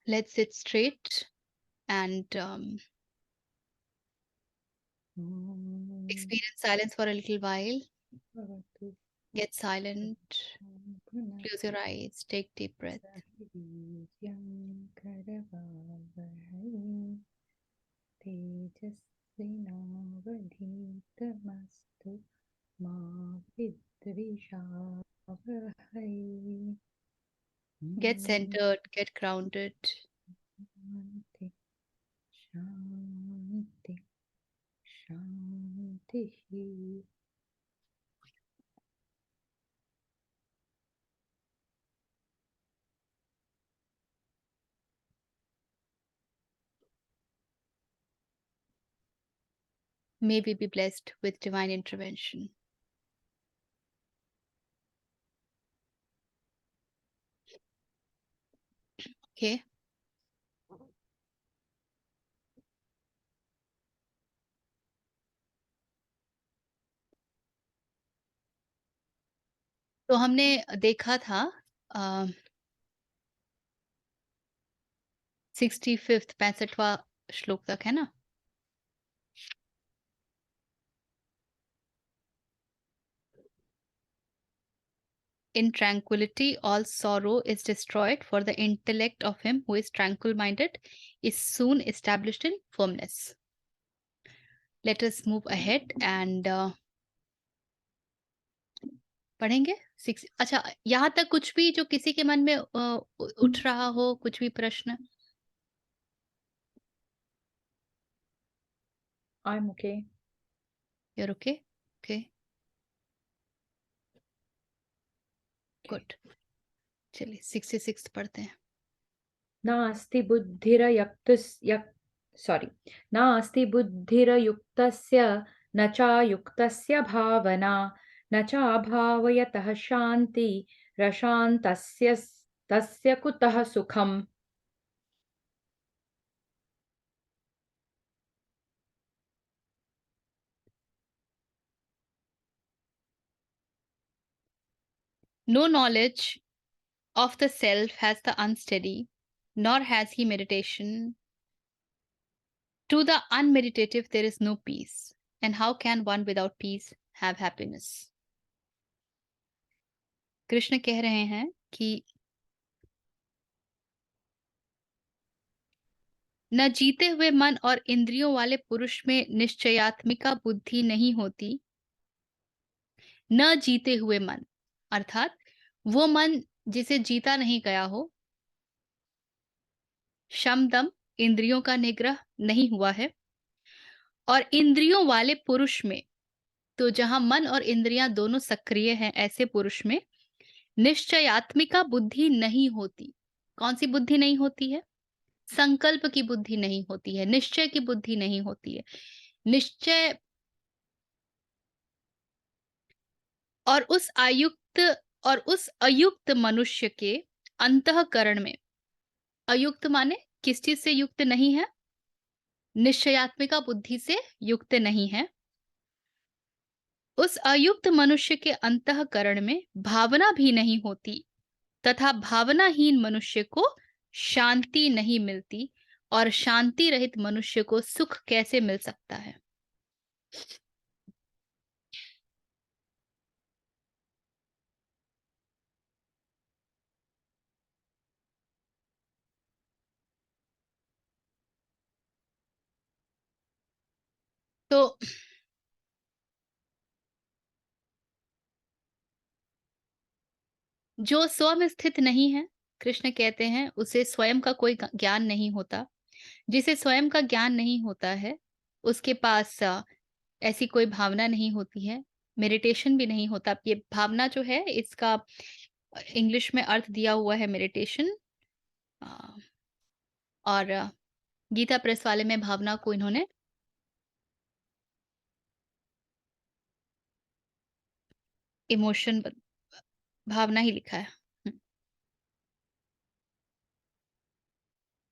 Let's sit straight and experience silence for a little while. Get silent. Close your eyes. Take deep breath. तेजस्विनावधीतमस्तु मा विद्विषावहै। Get centered. Get grounded. शान्ति शान्ति शान्तिः। May we be blessed with divine intervention. Okay. तो हमने देखा था 65वां श्लोक तक, है ना? In tranquility, all sorrow is destroyed, for the intellect of him who is tranquil-minded is soon established in firmness. Let us move ahead and पढ़ेंगे। अच्छा, यहाँ तक कुछ भी जो किसी के मन में उठ रहा हो, कुछ भी प्रश्न? I'm okay. You're okay? Okay. Good. चलिए 66 पढ़ते हैं। नास्ति बुद्धिरयुक्तस्य न चायुक्तस्य भावना न चाभावयतः शान्ति रशान्तस्य तस्य कुतः सुखम्। No knowledge of the self has the unsteady, nor has he meditation. To the unmeditative there is no peace. And how can one without peace have happiness? Krishna कह रहे हैं कि न जीते हुए मन और इंद्रियों वाले पुरुष में निश्चयात्मिका बुद्धि नहीं होती। न जीते हुए मन अर्थात वो मन जिसे जीता नहीं गया हो, शम दम इंद्रियों का निग्रह नहीं हुआ है, और इंद्रियों वाले पुरुष में, तो जहां मन और इंद्रियां दोनों सक्रिय हैं, ऐसे पुरुष में निश्चयात्मिका बुद्धि नहीं होती। कौन सी बुद्धि नहीं होती है? संकल्प की बुद्धि नहीं होती है, निश्चय की बुद्धि नहीं होती है। निश्चय और उस अयुक्त मनुष्य के अंतःकरण में, अयुक्त माने किस चीज से युक्त नहीं है? निश्चयात्मिका बुद्धि से युक्त नहीं है। उस अयुक्त मनुष्य के अंतःकरण में भावना भी नहीं होती, तथा भावनाहीन मनुष्य को शांति नहीं मिलती, और शांति रहित मनुष्य को सुख कैसे मिल सकता है? तो जो स्वयं स्थित नहीं है, कृष्ण कहते हैं, उसे स्वयं का कोई ज्ञान नहीं होता। जिसे स्वयं का ज्ञान नहीं होता है, उसके पास ऐसी कोई भावना नहीं होती है, मेडिटेशन भी नहीं होता। ये भावना जो है, इसका इंग्लिश में अर्थ दिया हुआ है मेडिटेशन, और गीता प्रेस वाले में भावना को इन्होंने इमोशन, भावना ही लिखा है।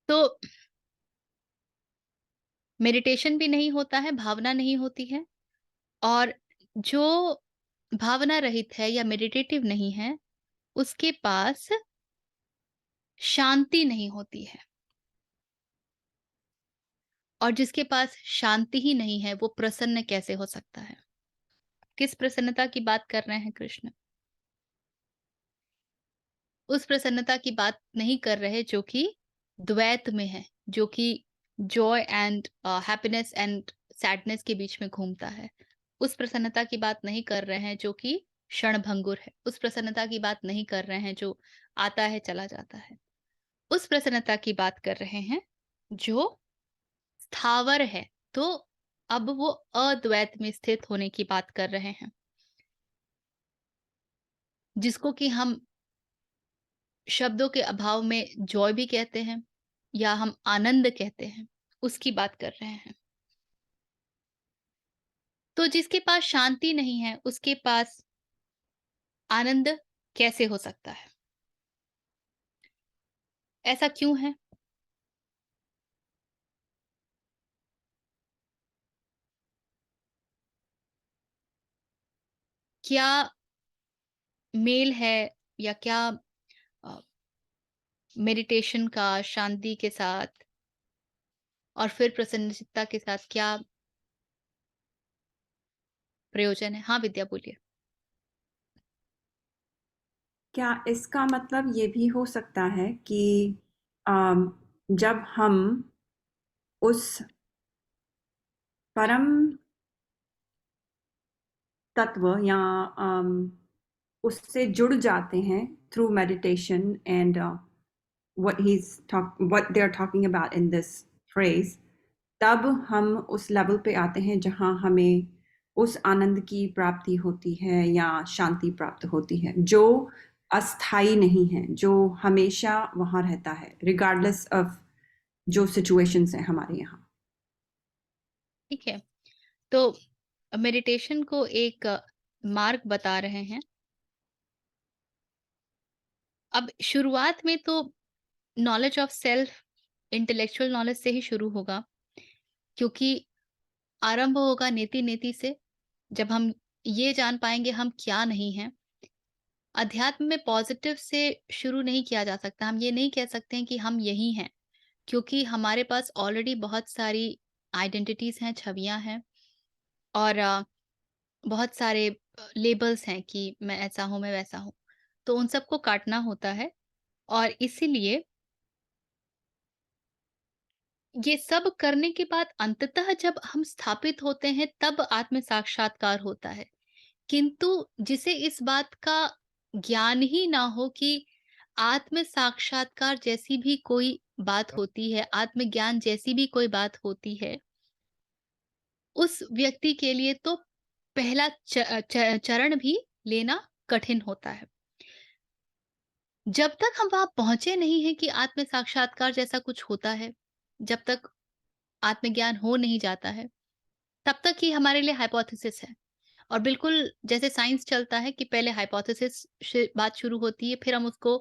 तो मेडिटेशन भी नहीं होता है, भावना नहीं होती है, और जो भावना रहित है या मेडिटेटिव नहीं है, उसके पास शांति नहीं होती है। और जिसके पास शांति ही नहीं है, वो प्रसन्न कैसे हो सकता है? किस प्रसन्नता की बात कर रहे हैं कृष्ण? उस प्रसन्नता की बात नहीं कर रहे जो कि द्वैत में है, जो कि Joy and happiness and sadness के बीच में घूमता है। उस प्रसन्नता की बात नहीं कर रहे हैं जो कि क्षणभंगुर है। उस प्रसन्नता की बात नहीं कर रहे हैं जो आता है, चला जाता है। उस प्रसन्नता की बात कर रहे हैं जो स्थावर है। तो अब वो अद्वैत में स्थित होने की बात कर रहे हैं, जिसको कि हम शब्दों के अभाव में जॉय भी कहते हैं या हम आनंद कहते हैं, उसकी बात कर रहे हैं। तो जिसके पास शांति नहीं है, उसके पास आनंद कैसे हो सकता है? ऐसा क्यों है? क्या मेल है या क्या अ, मेडिटेशन का शांति के साथ और फिर प्रसन्नचित्ता के साथ क्या प्रयोजन है? हाँ, विद्या बोलिए। क्या इसका मतलब ये भी हो सकता है कि अम, जब हम उस परम तत्व या उससे जुड़ जाते हैं through meditation and what they're talking about in this phrase, तब हम उस लेवल पे आते हैं जहाँ हमें उस आनंद की प्राप्ति होती है या शांति प्राप्त होती है जो अस्थाई नहीं है, जो हमेशा वहाँ रहता है रिगार्डलेस ऑफ जो सिचुएशंस हैं हमारे यहाँ। ठीक है। तो मेडिटेशन को एक मार्ग बता रहे हैं। अब शुरुआत में तो knowledge of self, intellectual knowledge से ही शुरू होगा, क्योंकि आरंभ होगा नेति-नेति से। जब हम ये जान पाएँगे हम क्या नहीं हैं। अध्यात्म में पॉज़िटिव से शुरू नहीं किया जा सकता। हम ये नहीं कह सकते हैं कि हम यही हैं, क्योंकि हमारे पास ऑलरेडी बहुत सारी आइडेंटिटीज़ हैं, छवियाँ हैं और बहुत सारे लेबल्स हैं कि मैं ऐसा हूँ, मैं वैसा हूँ। तो उन सबको काटना होता है और इसीलिए ये सब करने के बाद अंततः जब हम स्थापित होते हैं तब आत्म साक्षात्कार होता है। किंतु जिसे इस बात का ज्ञान ही ना हो कि आत्म साक्षात्कार जैसी भी कोई बात होती है, आत्मज्ञान जैसी भी कोई बात होती है, उस व्यक्ति के लिए तो पहला चरण भी लेना कठिन होता है। जब तक हम वहाँ पहुँचे नहीं हैं कि आत्म साक्षात्कार जैसा कुछ होता है, जब तक आत्मज्ञान हो नहीं जाता है, तब तक ये हमारे लिए हाइपोथेसिस है। और बिल्कुल जैसे साइंस चलता है कि पहले हाइपोथेसिस से बात शुरू होती है, फिर हम उसको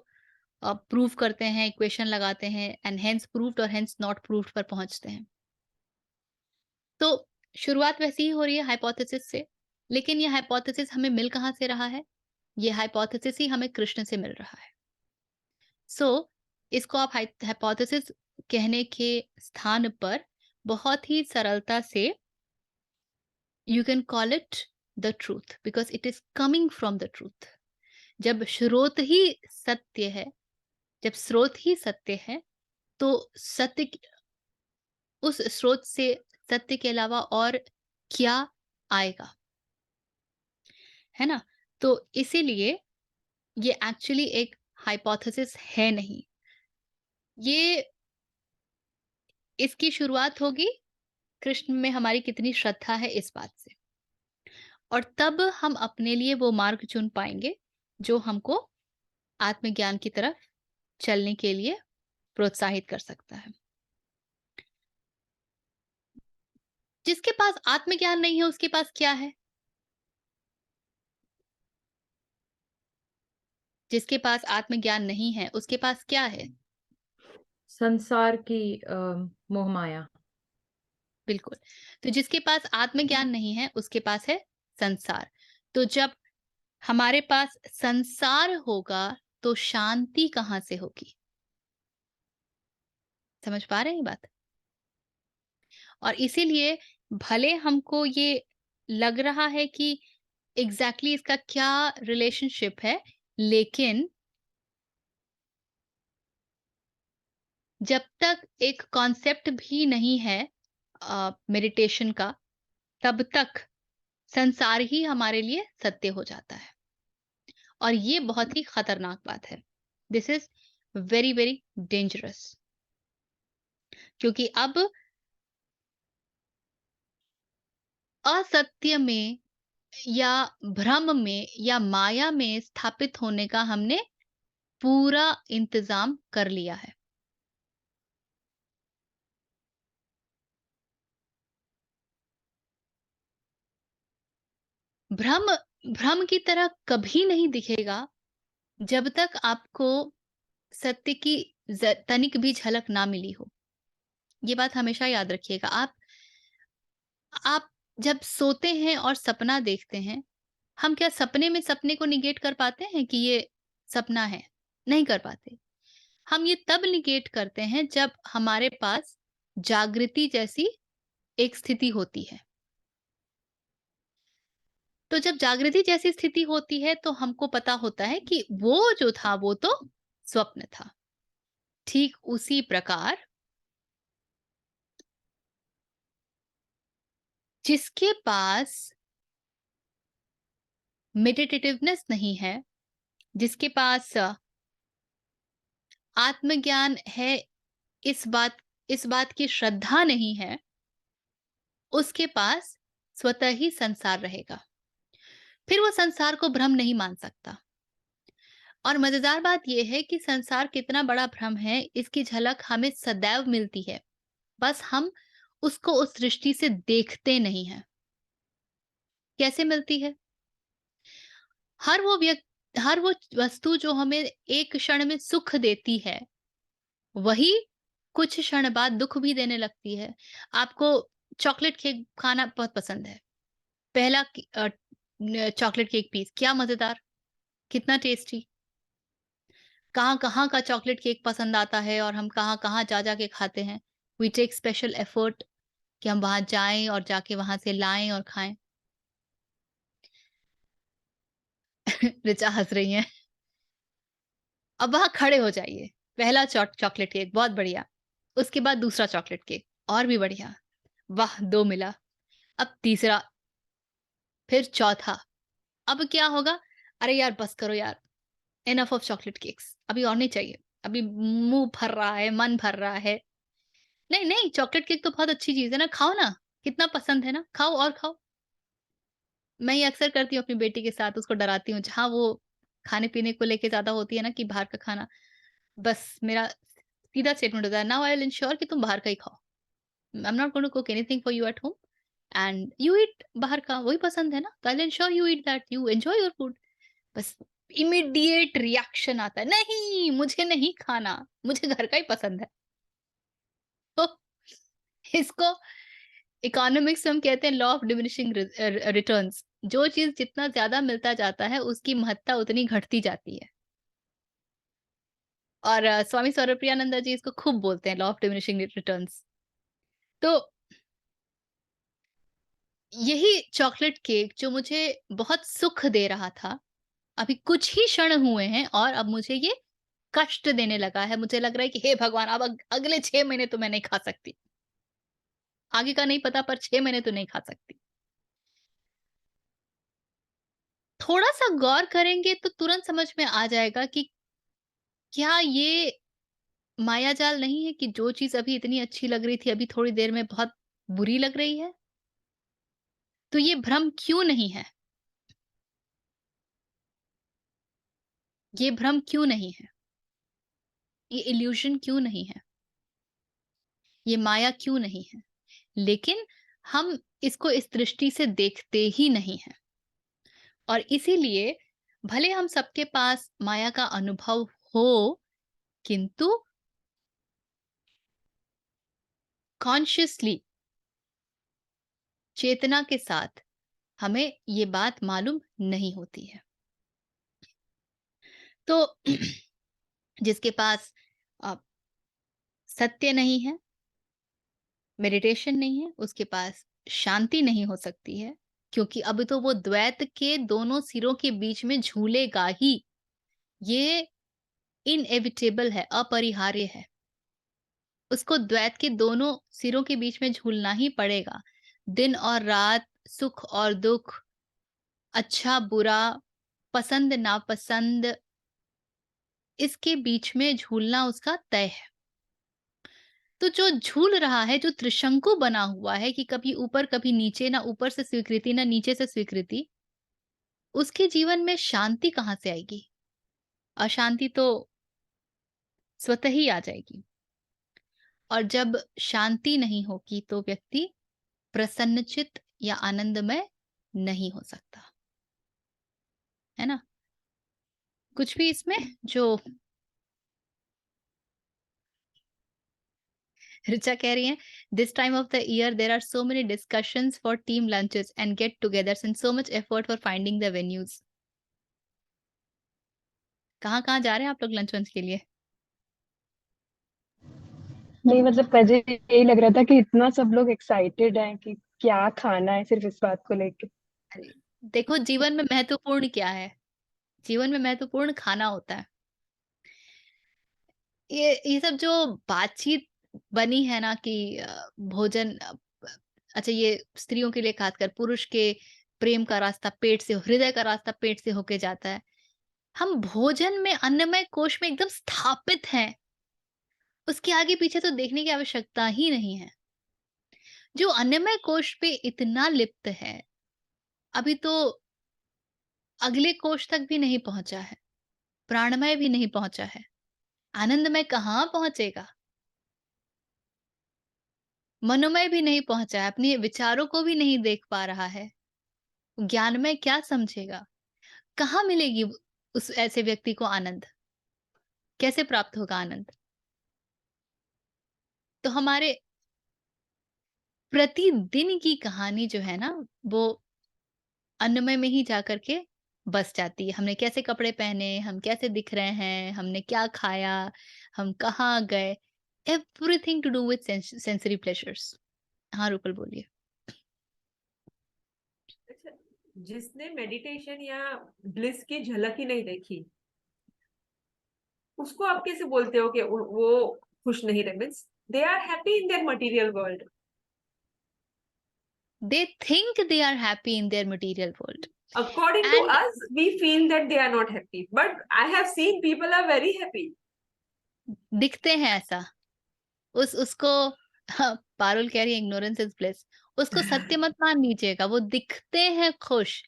प्रूव करते हैं, इक्वेशन लगाते हैं एंड हेंस प्रूव्ड और हेंस नॉट प्रूव्ड पर पहुँचते हैं। तो शुरुआत वैसी ही हो रही है हाइपोथेसिस से, लेकिन ये हाइपोथेसिस हमें मिल कहाँ से रहा है? ये हाइपोथेसिस ही हमें कृष्ण से मिल रहा है। सो इसको आप हाइपोथेसिस कहने के स्थान पर बहुत ही सरलता से you can call it the truth because it is coming from the truth. जब स्रोत ही सत्य है, जब स्रोत ही सत्य है, तो सत्य उस स्रोत से सत्य के अलावा और क्या आएगा, है ना? तो इसीलिए ये एक्चुअली एक हाइपोथेसिस है नहीं। ये इसकी शुरुआत होगी कृष्ण में हमारी कितनी श्रद्धा है इस बात से। और तब हम अपने लिए वो मार्ग चुन पाएँगे जो हमको आत्मज्ञान की तरफ चलने के लिए प्रोत्साहित कर सकता है। जिसके पास आत्मज्ञान नहीं है उसके पास क्या है? जिसके पास आत्मज्ञान नहीं है उसके पास क्या है? संसार की मोहमाया। बिल्कुल। तो जिसके पास आत्मज्ञान नहीं है उसके पास है संसार। तो जब हमारे पास संसार होगा तो शांति कहाँ से होगी? समझ पा रहे हैं ये बात? और इसीलिए भले हमको ये लग रहा है कि एग्ज़ैक्टली इसका क्या रिलेशनशिप है, लेकिन जब तक एक कॉन्सेप्ट भी नहीं है मेडिटेशन का, तब तक संसार ही हमारे लिए सत्य हो जाता है और ये बहुत ही खतरनाक बात है। This is very, very dangerous, क्योंकि अब असत्य में या भ्रम में या माया में स्थापित होने का हमने पूरा इंतज़ाम कर लिया है। भ्रम भ्रम की तरह कभी नहीं दिखेगा जब तक आपको सत्य की तनिक भी झलक ना मिली हो। ये बात हमेशा याद रखिएगा। आप जब सोते हैं और सपना देखते हैं, हम क्या सपने में सपने को निगेट कर पाते हैं कि ये सपना है? नहीं कर पाते। हम ये तब निगेट करते हैं जब हमारे पास जागृति जैसी एक स्थिति होती है। तो जब जागृति जैसी स्थिति होती है तो हमको पता होता है कि वो जो था वो तो स्वप्न था। ठीक उसी प्रकार जिसके पास मेडिटेटिवनेस नहीं है, जिसके पास आत्मज्ञान है, इस बात की श्रद्धा नहीं है, उसके पास स्वतः ही संसार रहेगा। फिर वो संसार को भ्रम नहीं मान सकता। और मजेदार बात यह है कि संसार कितना बड़ा भ्रम है, इसकी झलक हमें सदैव मिलती है। बस हम उसको उस दृष्टि से देखते नहीं हैं। कैसे मिलती है? हर वो वस्तु जो हमें एक क्षण में सुख देती है, वही कुछ क्षण बाद दुःख भी देने लगती है। आपको चॉकलेट केक खाना बहुत पसंद है। पहला चॉकलेट केक पीस क्या मज़ेदार, कितना टेस्टी। कहाँ-कहाँ का चॉकलेट केक पसंद आता है और हम कहाँ-कहाँ जा-जा के खाते हैं। वी टेक स्पेशल एफर्ट कि हम वहाँ जाएँ और जाके वहाँ से लाएँ और खाएँ। ऋचा हँस रही हैं। अब वहाँ खड़े हो जाइए। पहला चॉकलेट केक बहुत बढ़िया। उसके बाद दूसरा चॉकलेट केक और भी बढ़िया। वाह! 2 मिला। अब तीसरा, फिर चौथा। अब क्या होगा? अरे यार बस करो यार, इनफ ऑफ चॉकलेट केक्स, अभी और नहीं चाहिए। अभी मुँह भर रहा है, मन भर रहा है। नहीं, नहीं, चॉकलेट केक तो बहुत अच्छी चीज़ है ना, खाओ ना। कितना पसंद है ना, खाओ और खाओ। मैं ये अक्सर करती हूँ अपनी बेटी के साथ, उसको डराती हूँ। जहाँ वो खाने-पीने को लेके ज़्यादा होती है ना कि बाहर का खाना, बस मेरा सीधा स्टेटमेंट होता है, नाउ आई विल इंश्योर कि तुम बाहर का ही खाओ। I am not going to cook anything for you at home and you eat बाहर का, वही पसंद है ना, तो I will ensure you eat that, you enjoy your food. बस इमीडिएट रिएक्शन आता है, नहीं, मुझे नहीं खाना, मुझे घर का ही पसंद है। तो इसको इकोनॉमिक्स में हम कहते हैं लॉ ऑफ डिमिनिशिंग रिटर्न्स। जो चीज़ जितना ज़्यादा मिलता जाता है, उसकी महत्ता उतनी घटती जाती है। और स्वामी स्वरूपयानंद जी इसको खूब बोलते हैं लॉ ऑफ डिमिनिशिंग रिटर्न्स। तो यही चॉकलेट केक जो मुझे बहुत सुख दे रहा था, अभी कुछ ही क्षण हुए हैं और अब मुझे ये कष्ट देने लगा है। मुझे लग रहा है कि हे भगवान, अब अगले 6 महीने तो मैं नहीं खा सकती। आगे का नहीं पता पर 6 महीने तो नहीं खा सकती। थोड़ा-सा गौर करेंगे तो तुरंत समझ में आ जाएगा कि क्या ये मायाजाल नहीं है कि जो चीज़ अभी इतनी अच्छी लग रही थी, अभी थोड़ी देर में बहुत बुरी लग रही है? तो ये भ्रम क्यों नहीं है? ये भ्रम क्यों नहीं है? ये इल्यूज़न क्यों नहीं है? ये माया क्यों नहीं है? लेकिन हम इसको इस दृष्टि से देखते ही नहीं हैं और इसीलिए भले हम सबके पास माया का अनुभव हो, किंतु कॉन्शियसली, चेतना के साथ हमें ये बात मालूम नहीं होती है। तो जिसके पास अ, सत्य नहीं है, मेडिटेशन नहीं है, उसके पास शांति नहीं हो सकती है, क्योंकि अब तो वो द्वैत के दोनों सिरों के बीच में झूलेगा ही। ये इनएविटेबल है, अपरिहार्य है। उसको द्वैत के दोनों सिरों के बीच में झूलना ही पड़ेगा। दिन और रात, सुख और दुख, अच्छा बुरा, पसंद नापसंद, इसके बीच में झूलना उसका तय है। तो जो झूल रहा है, जो त्रिशंकु बना हुआ है कि कभी ऊपर कभी नीचे, ना ऊपर से स्वीकृति ना नीचे से स्वीकृति, उसके जीवन में शांति कहाँ से आएगी? अशांति तो स्वतः ही आ जाएगी। और जब शांति नहीं होगी तो व्यक्ति प्रसन्नचित्त या आनंदमय नहीं हो सकता, है ना? कुछ भी इसमें जो ऋचा कह रही है, this time of the year there are so many discussions for team lunches and get togethers and so much effort for finding the venues. कहाँ-कहाँ जा रहे हैं आप लोग लंच वंच के लिए? नहीं मतलब मुझे यही लग रहा था कि इतना सब लोग एक्साइटेड हैं कि क्या खाना है सिर्फ इस बात को लेके। अरे, देखो जीवन में महत्वपूर्ण क्या है? जीवन में महत्वपूर्ण खाना होता है। ये सब जो बातचीत बनी है ना कि भोजन अच्छा ये स्त्रियों के लिए खासकर, पुरुष के प्रेम का रास्ता पेट से, हृदय का रास्ता पेट से होके जाता है। हम भोजन में, अन्नमय कोश में एकदम स्थापित हैं। उसके आगे पीछे तो देखने की आवश्यकता ही नहीं है। जो अन्नमय कोश पे इतना लिप्त है, अभी तो अगले कोश तक भी नहीं पहुंचा है, प्राणमय भी नहीं पहुंचा है, आनंदमय कहाँ पहुंचेगा? मनोमय भी नहीं पहुंचा है, अपने विचारों को भी नहीं देख पा रहा है, ज्ञानमय क्या समझेगा? कहाँ मिलेगी उस ऐसे व्यक्ति को आनंद? कैसे प्राप्त होगा आनंद? तो हमारे प्रतिदिन की कहानी जो है ना, वो अन्नमय में ही जाकर के बस जाती है। हमने कैसे कपड़े पहने, हम कैसे दिख रहे हैं, हमने क्या खाया, हम कहाँ गए, everything to do with sensory pleasures. हाँ, रूपल बोलिए। अच्छा, जिसने मेडिटेशन या ब्लिस की झलक ही नहीं देखी, उसको आप कैसे बोलते हो कि वो खुश नहीं रहे? Means they are happy in their material world. They think they are happy in their material world. According to And us, we feel that they are not happy, but I have seen people are very happy. दिखते हैं ऐसा। उसको हाँ, पारुल कह रही है ignorance is bliss. उसको सत्य मत मान लीजिएगा, वो दिखते हैं खुश।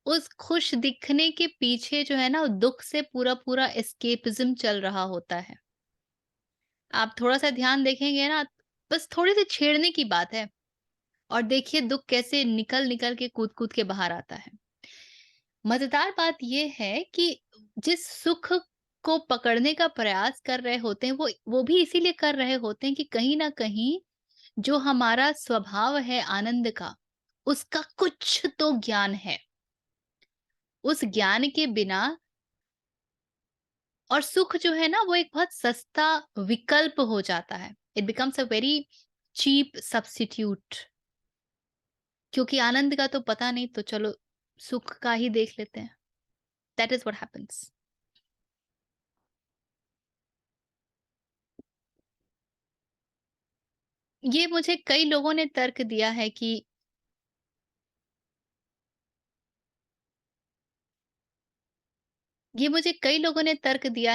उस खुश दिखने के पीछे जो है ना, दुख से पूरा एस्केपिज्म चल रहा होता है। आप थोड़ा-सा ध्यान देखेंगे ना, बस थोड़ी-सी छेड़ने की बात है और देखिए दुख कैसे निकल-निकल के कूद-कूद के बाहर आता है। मज़ेदार बात ये है कि जिस सुख को पकड़ने का प्रयास कर रहे होते हैं, वो भी इसीलिए कर रहे होते हैं कि कहीं न कहीं जो हमारा स्वभाव है आनंद का, उसका कुछ तो ज्ञान है। उस ज्ञान के बिना और सुख जो है ना, वो एक बहुत सस्ता विकल्प हो जाता है। It becomes a very cheap substitute. क्योंकि आनंद का तो पता नहीं, तो चलो सुख का ही देख लेते हैं। That is what happens. ये मुझे कई लोगों ने तर्क दिया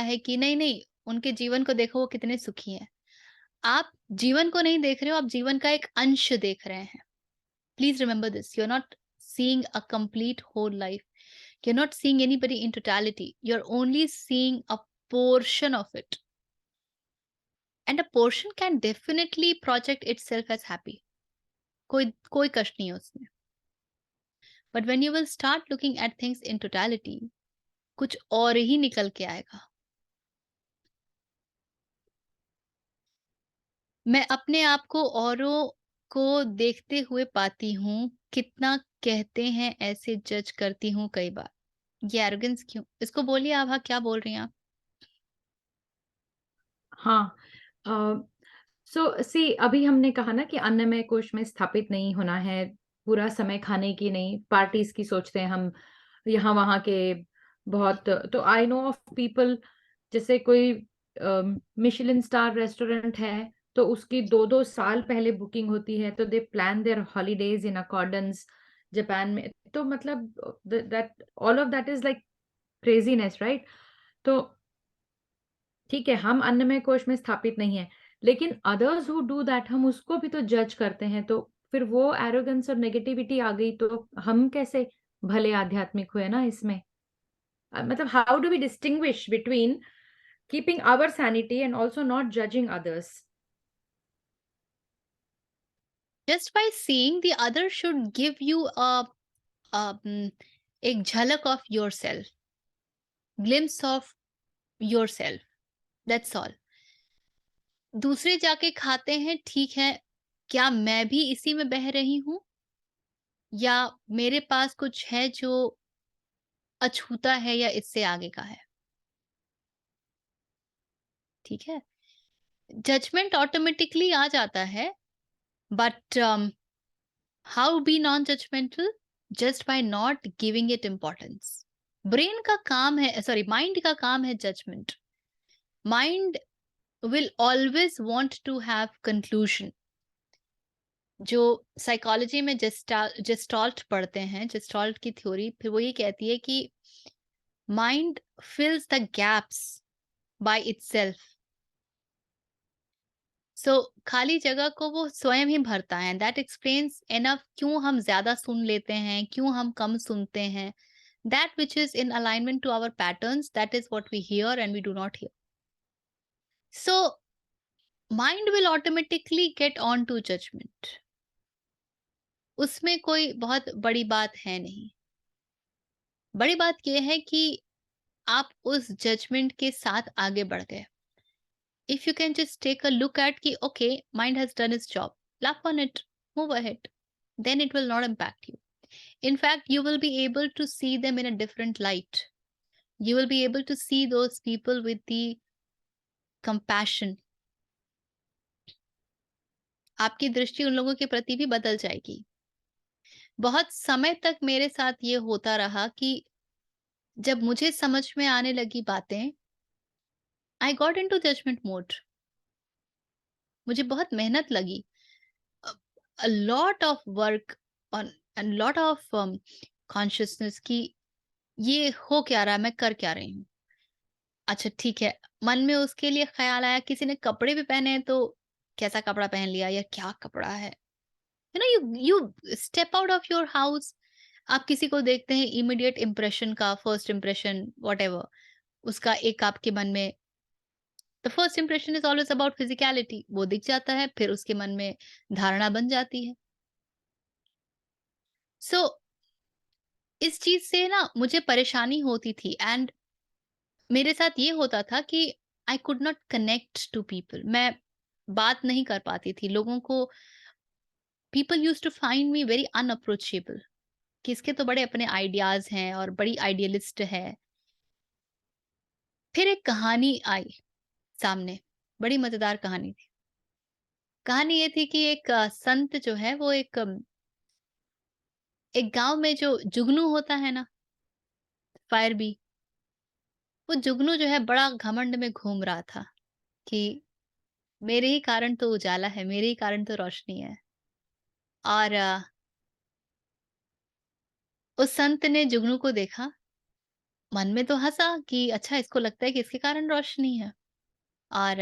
है कि नहीं, उनके जीवन को देखो वो कितने सुखी हैं। आप जीवन को नहीं देख रहे हो, आप जीवन का एक अंश देख रहे हैं। Please remember this. You're not seeing a complete whole life. You're not seeing anybody in totality. You're only seeing a portion of it. And a portion can definitely project itself as happy. कोई कष्ट नहीं है उसमें। But when you will start looking at things in totality, कुछ और ही निकल के आएगा। मैं अपने आप को औरों को देखते हुए पाती हूँ, कितना कहते हैं ऐसे जज करती हूँ कई बार। ये एरोगेंस क्यों? इसको बोलिए आभा, क्या बोल रही हैं आप? हाँ, सो सी अभी हमने कहा ना कि अन्नमय कोश में स्थापित नहीं होना है, पूरा समय खाने की नहीं, पार्टीज़ की सोचते हैं हम, यहाँ-वहाँ के बहुत। तो आई नो ऑफ पीपल, जैसे कोई मिशेलिन स्टार रेस्टोरेंट है, तो उसकी 2-2 साल पहले बुकिंग होती है, तो they plan their holidays in accordance Japan में। तो मतलब that all of that is like craziness, right? तो ठीक है, हम अन्नमय कोश में स्थापित नहीं हैं, लेकिन अदर्स हू डू दैट हम उसको भी तो जज करते हैं, तो फिर वो एरोगेंस और नेगेटिविटी आ गई, तो हम कैसे भले आध्यात्मिक हुए ना इसमें? मतलब how do we distinguish between keeping our sanity and also not judging others? Just by seeing, the other should give you एक झलक of yourself, glimpse of yourself. That's all. दूसरे जाके खाते हैं, ठीक है, क्या मैं भी इसी में बह रही हूँ? या मेरे पास कुछ है जो अछूता है या इससे आगे का है? ठीक है? जजमेंट ऑटोमेटिकली आ जाता है, but how be non judgmental? Just by not giving it importance. Brain का काम है, सॉरी, माइंड का काम है judgment. Mind will always want to have conclusion. जो साइकोलॉजी में जेस्टाल्ट पढ़ते हैं, जेस्टाल्ट की थ्योरी, फिर वो ये कहती है कि mind fills the gaps by itself. So खाली जगह को वो स्वयं ही भरता है। दैट एक्सप्लेन्स एनफ क्यों हम ज्यादा सुन लेते हैं, क्यों हम कम सुनते हैं। That which is in alignment to our patterns, that is what we hear and we do not hear. So mind will automatically get on to judgment. उसमें कोई बहुत बड़ी बात है नहीं। बड़ी बात यह है कि आप उस जजमेंट के साथ आगे बढ़ गए। If you can just take a look at कि okay, mind has done its job, laugh on it, move ahead, then it will not impact you. In fact, you will be able to see them in a different light. You will be able to see those people with the compassion. आपकी दृष्टि उन लोगों के प्रति भी बदल जाएगी। बहुत समय तक मेरे साथ ये होता रहा कि जब मुझे समझ में आने लगी बातें, I got into judgment mode. मुझे बहुत मेहनत लगी, a lot of work on and lot of consciousness कि ये हो क्या रहा है, मैं कर क्या रही हूँ। अच्छा ठीक है, मन में उसके लिए ख्याल आया, किसी ने कपड़े भी पहने हैं तो कैसा कपड़ा पहन लिया, या क्या कपड़ा है। You know, you step out of your house, आप किसी को देखते हैं, इमीडिएट इंप्रेशन का, फर्स्ट इंप्रेशन, व्हाटएवर, उसका एक आपके मन में, the first impression is always about physicality, वो दिख जाता है, फिर उसके मन में धारणा बन जाती है। सो इस चीज से ना मुझे परेशानी होती थी, एंड मेरे साथ ये होता था कि I could not connect to people. मैं बात नहीं कर पाती थी लोगों को। People use to find me very unapproachable, कि इसके तो बड़े अपने आइडियाज हैं और बड़ी आइडियलिस्ट है। फिर एक कहानी आई सामने, बड़ी मजेदार कहानी थी। कहानी ये थी कि एक संत जो है वो एक गांव में जो जुगनू होता है ना, फायर बी, वो जुगनू जो है बड़ा घमंड में घूम रहा था कि मेरे ही कारण तो उजाला है, मेरे ही कारण तो रोशनी है। और उस संत ने जुगनू को देखा, मन में तो हंसा कि अच्छा, इसको लगता है कि इसके कारण रोशनी है। और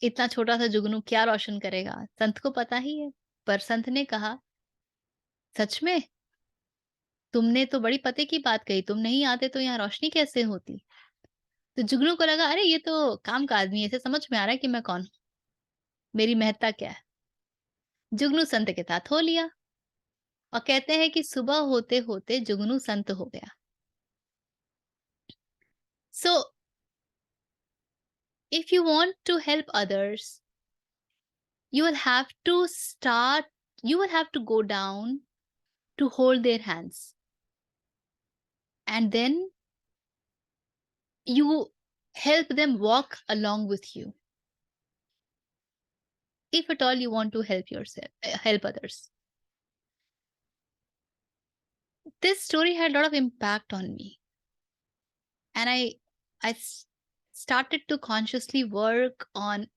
इतना छोटा सा जुगनू क्या रोशन करेगा, संत को पता ही है। पर संत ने कहा, सच में तुमने तो बड़ी पते की बात कही, तुम नहीं आते तो यहाँ रोशनी कैसे होती। तो जुगनू को लगा, अरे ये तो काम का आदमी है, इसे समझ में आ रहा है कि मैं कौन हूँ, मेरी महत्ता क्या है। जुगनू संत के साथ हो लिया, और कहते हैं कि सुबह होते होते जुगनू संत हो गया। सो if you want to help others, you will have to start, you will have to go down to hold their hands, and then you Help them walk along with you. If at all you want to help yourself, help others. This story had a lot of impact on me. And I started to consciously work on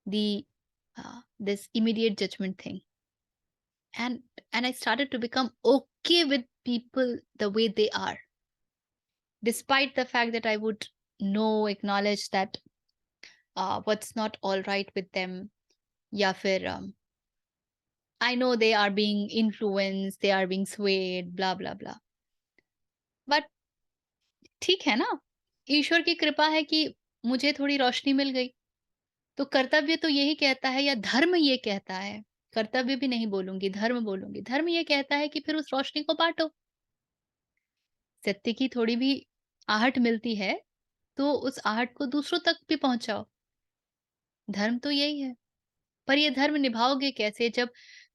the this immediate judgment thing. And I started to become okay with people the way they are. Despite the fact that I would acknowledge that what's not all right with them, या फिर I know they are being influenced, they are being swayed, blah blah blah. But ठीक है ना, ईश्वर की कृपा है कि मुझे थोड़ी रोशनी मिल गई. तो कर्तव्य तो यही कहता है, या धर्म ये कहता है, कर्तव्य भी नहीं बोलूंगी, धर्म बोलूंगी. धर्म ये कहता है कि फिर उस रोशनी को बांटो. सत्य की थोड़ी भी आहट मिलती है तो उस आहट को दूसरों तक भी पहुंचाओ. धर्म तो यही है. पर ये धर्म निभाओगे कैसे जब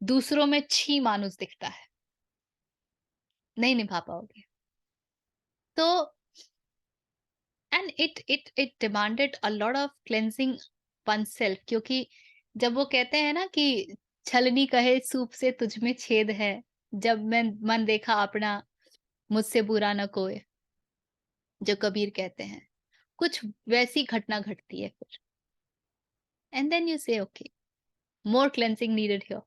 दूसरों में छी मानुस दिखता है? नहीं निभा पाओगे. तो and it demanded a lot of cleansing oneself, क्योंकि जब वो कहते हैं ना कि छलनी कहे सूप से तुझ में छेद है, जब मैं मन देखा अपना मुझसे बुरा न कोई, जो कबीर कहते हैं, कुछ वैसी घटना घटती है फिर. And then you say okay, more cleansing needed here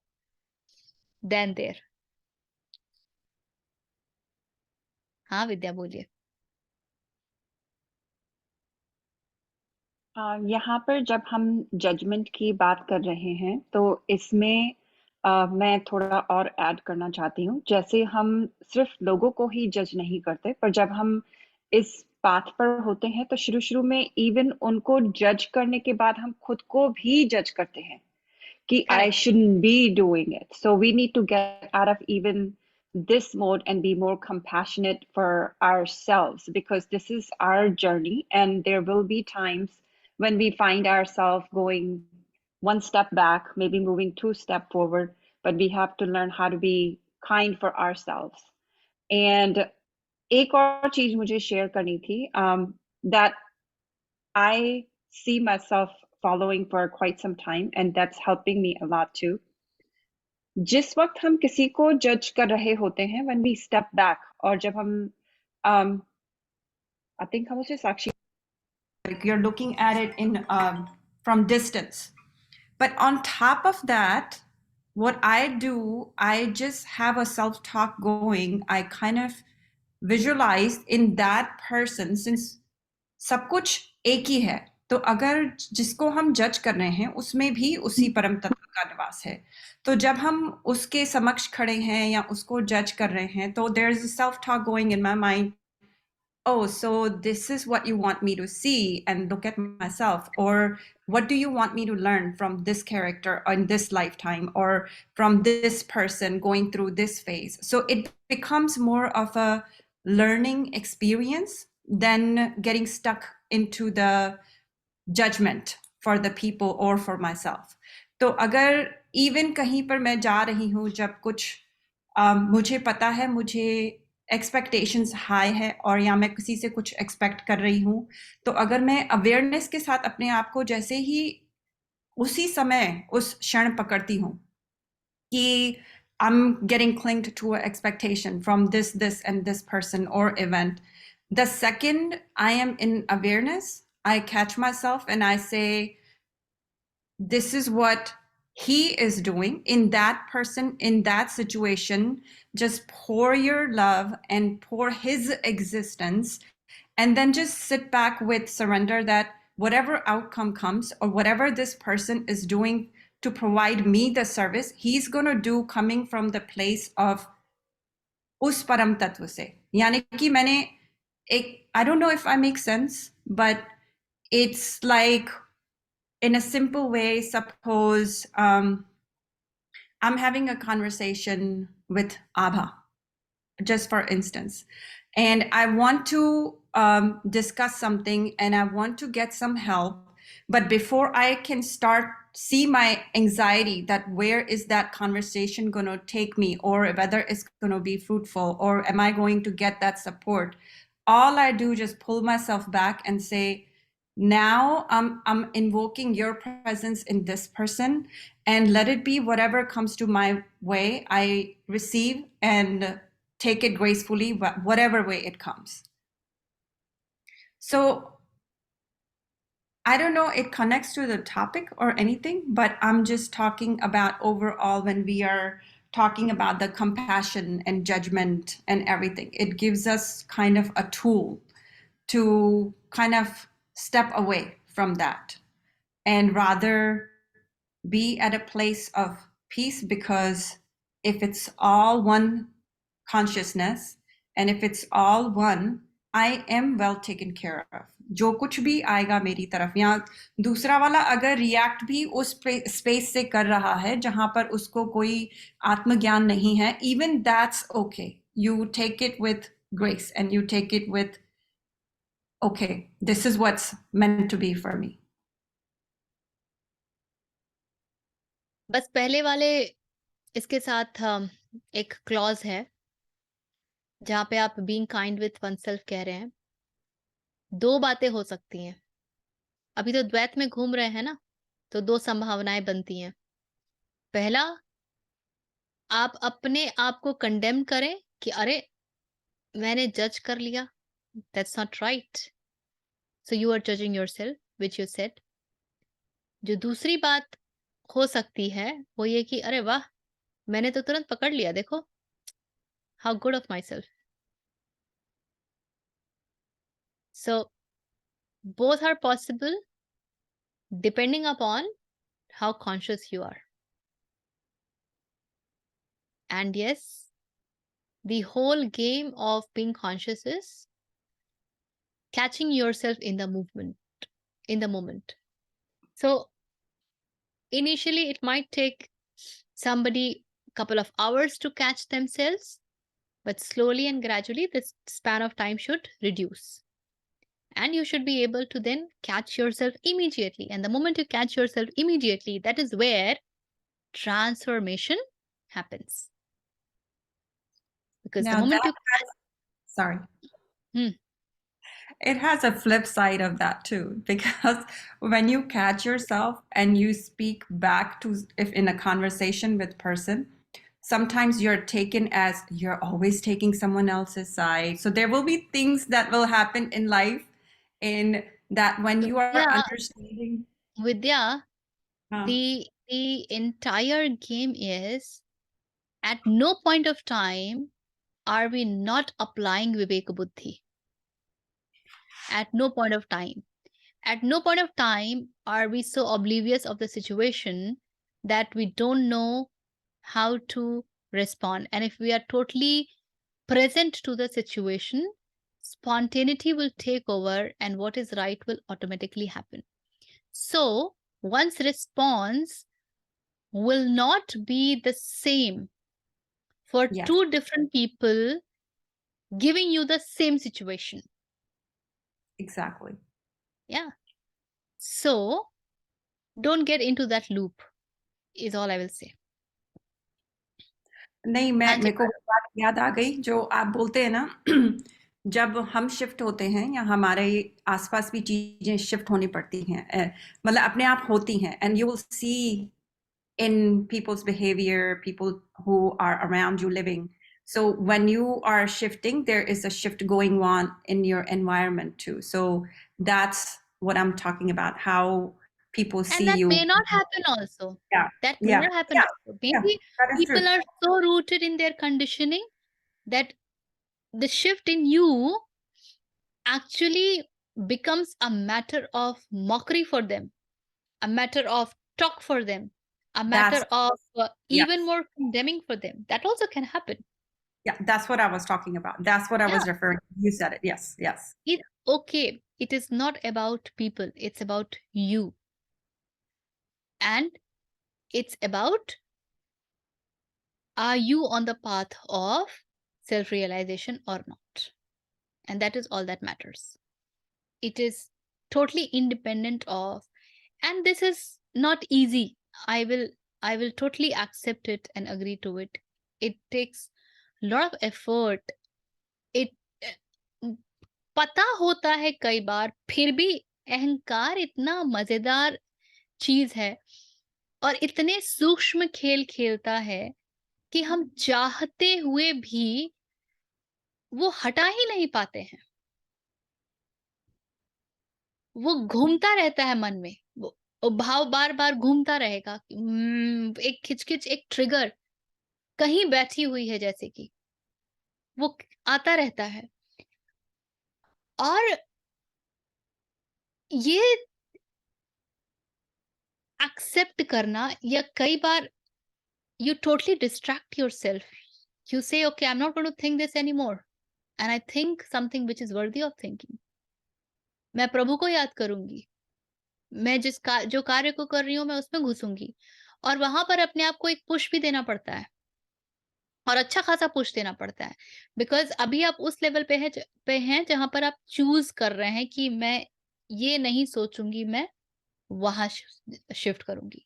than there. हाँ विद्या बोलिए. यहाँ पर जब हम जजमेंट की बात कर रहे हैं तो इसमें मैं थोड़ा और ऐड करना चाहती हूँ. जैसे हम सिर्फ लोगों को ही जज नहीं करते, पर जब हम इस पाथ पर होते हैं तो शुरू में इवन उनको जज करने के बाद हम खुद को भी जज करते हैं कि I shouldn't be doing it. So we need to get out of even this mode and be more compassionate for ourselves, because this is our journey and there will be times when we find ourselves going one step back, maybe moving 2 steps forward, but we have to learn how to be kind for ourselves. And एक और चीज मुझे share करनी थी, that I see myself following for quite some time, and that's helping me a lot too. जिस वक्त हम किसी को जज कर रहे होते हैं, when we step back, और जब हम I think how much is actually like you're looking at it in from distance. But on top of that, what I do, I just have a self-talk going. I kind of visualize in that person, since सब कुछ एक ही है, तो अगर जिसको हम जज कर रहे हैं उसमें भी उसी परम तत्व का निवास है. तो जब हम उसके समक्ष खड़े हैं या उसको जज कर रहे हैं, तो there is a self-talk going in my mind. Oh, so this is what you want me to see and look at myself, or what do you want me to learn from this character in this lifetime, or from this person going through this phase. So it becomes more of a learning experience than getting stuck into the judgment for the people or for myself. तो अगर even कहीं पर मैं जा रही हूँ जब कुछ मुझे पता है मुझे एक्सपेक्टेशंस हाई है और या मैं किसी से कुछ एक्सपेक्ट कर रही हूँ, तो अगर मैं अवेयरनेस के साथ अपने आप को जैसे ही उसी समय उस क्षण पकड़ती हूँ कि I'm getting clinged to an expectation from this and this person or event, the second I am in awareness, I catch myself and I say, this is what he is doing in that person, in that situation. Just pour your love and pour his existence, and then just sit back with surrender that whatever outcome comes or whatever this person is doing to provide me the service, he's going to do coming from the place of उस परम तत्व से. यानी कि मैंने एक, I don't know if I make sense, but it's like in a simple way, suppose I'm having a conversation with Abha, just for instance, and I want to discuss something and I want to get some help, but before I can start see my anxiety that where is that conversation going to take me, or whether it's going to be fruitful, or am I going to get that support, all I do just pull myself back and say, Now I'm invoking your presence in this person, and let it be whatever comes to my way. I receive and take it gracefully, whatever way it comes. So I don't know it connects to the topic or anything, but I'm just talking about overall when we are talking about the compassion and judgment and everything. It gives us kind of a tool to kind of step away from that and rather be at a place of peace, because if it's all one consciousness and if it's all one, I am well taken care of. जो कुछ भी आएगा मेरी तरफ, या दूसरा वाला अगर रिएक्ट भी उस स्पेस से कर रहा है जहां पर उसको कोई आत्मज्ञान नहीं है, even that's okay. You take it with grace and you take it with, okay, this is what's meant to be for me. बस पहले वाले इसके साथ एक क्लॉज है जहाँ पे आप बीइंग काइंड विथ वनसेल्फ कह रहे हैं। दो बातें हो सकती हैं। अभी तो द्वैत में घूम रहे हैं ना, तो दो संभावनाएं बनती हैं। पहला, आप अपने आप को कंडेम करें कि अरे मैंने जज कर लिया, that's not right, so you are judging yourself, which you said. जो दूसरी बात हो सकती है वो ये कि अरे वाह, मैंने तो तुरंत पकड़ लिया, देखो how good of my self. So both are possible depending upon how conscious you are. And yes, the whole game of being conscious is catching yourself in the moment. So initially it might take somebody a couple of hours to catch themselves, but slowly and gradually this span of time should reduce. And you should be able to then catch yourself immediately. And the moment you catch yourself immediately, that is where transformation happens. Because Now the moment that has, sorry. It has a flip side of that too, because when you catch yourself and you speak back to, if in a conversation with person, sometimes you're taken as you're always taking someone else's side. So there will be things that will happen in life, in that when you are understanding. Vidya, the entire game is, at no point of time are we not applying Viveka Buddhi. At no point of time. At no point of time are we so oblivious of the situation that we don't know how to respond. And if we are totally present to the situation, spontaneity will take over and what is right will automatically happen. So one's response will not be the same for two different people giving you the same situation. Exactly. Yeah. So don't get into that loop is all I will say. नहीं, मेरे को बात याद आ गई जो आप बोलते हैं ना, जब हम शिफ्ट होते हैं या हमारे आसपास भी चीजें शिफ्ट होनी पड़ती हैं, मतलब अपने आप होती हैं, and you will see in people's behavior, people who are around you living. So when you are shifting, there is a shift going on in your environment too. So that's what I'm talking about, how people see and that you. may not happen also. Yeah. That may not happen also. Maybe people are so rooted in their conditioning that the shift in you actually becomes a matter of mockery for them, a matter of talk for them, a matter of even more condemning for them. That also can happen. Yeah, that's what I was talking about. That's what I was referring to. You said it. Yes, yes. It's okay. It is not about people. It's about you. And it's about, are you on the path of self-realization or not? And that is all that matters. It is totally independent of, and this is not easy. I will totally accept it and agree to it. It takes a lot of effort. It पता होता है कई बार, फिर भी अहंकार इतना मजेदार चीज है और इतने सूक्ष्म खेल खेलता है कि हम चाहते हुए भी वो हटा ही नहीं पाते हैं। वो घूमता रहता है मन में, वो भाव बार बार घूमता रहेगा कि, एक खिचखिच, एक ट्रिगर कहीं बैठी हुई है, जैसे कि वो आता रहता है। और ये एक्सेप्ट करना, या कई बार you totally distract yourself. You say, okay, I'm not going to think this anymore. And I think something which is worthy of thinking. मैं प्रभु को याद करूंगी, मैं जो कार्य को कर रही हूँ मैं उसमें घुसूंगी। और वहां पर अपने आप को एक पुश भी देना पड़ता है, और अच्छा खासा पुश देना पड़ता है, बिकॉज अभी आप उस लेवल पे हैं जहां पर आप चूज कर रहे हैं कि मैं ये नहीं सोचूंगी, मैं वहां शिफ्ट करूंगी।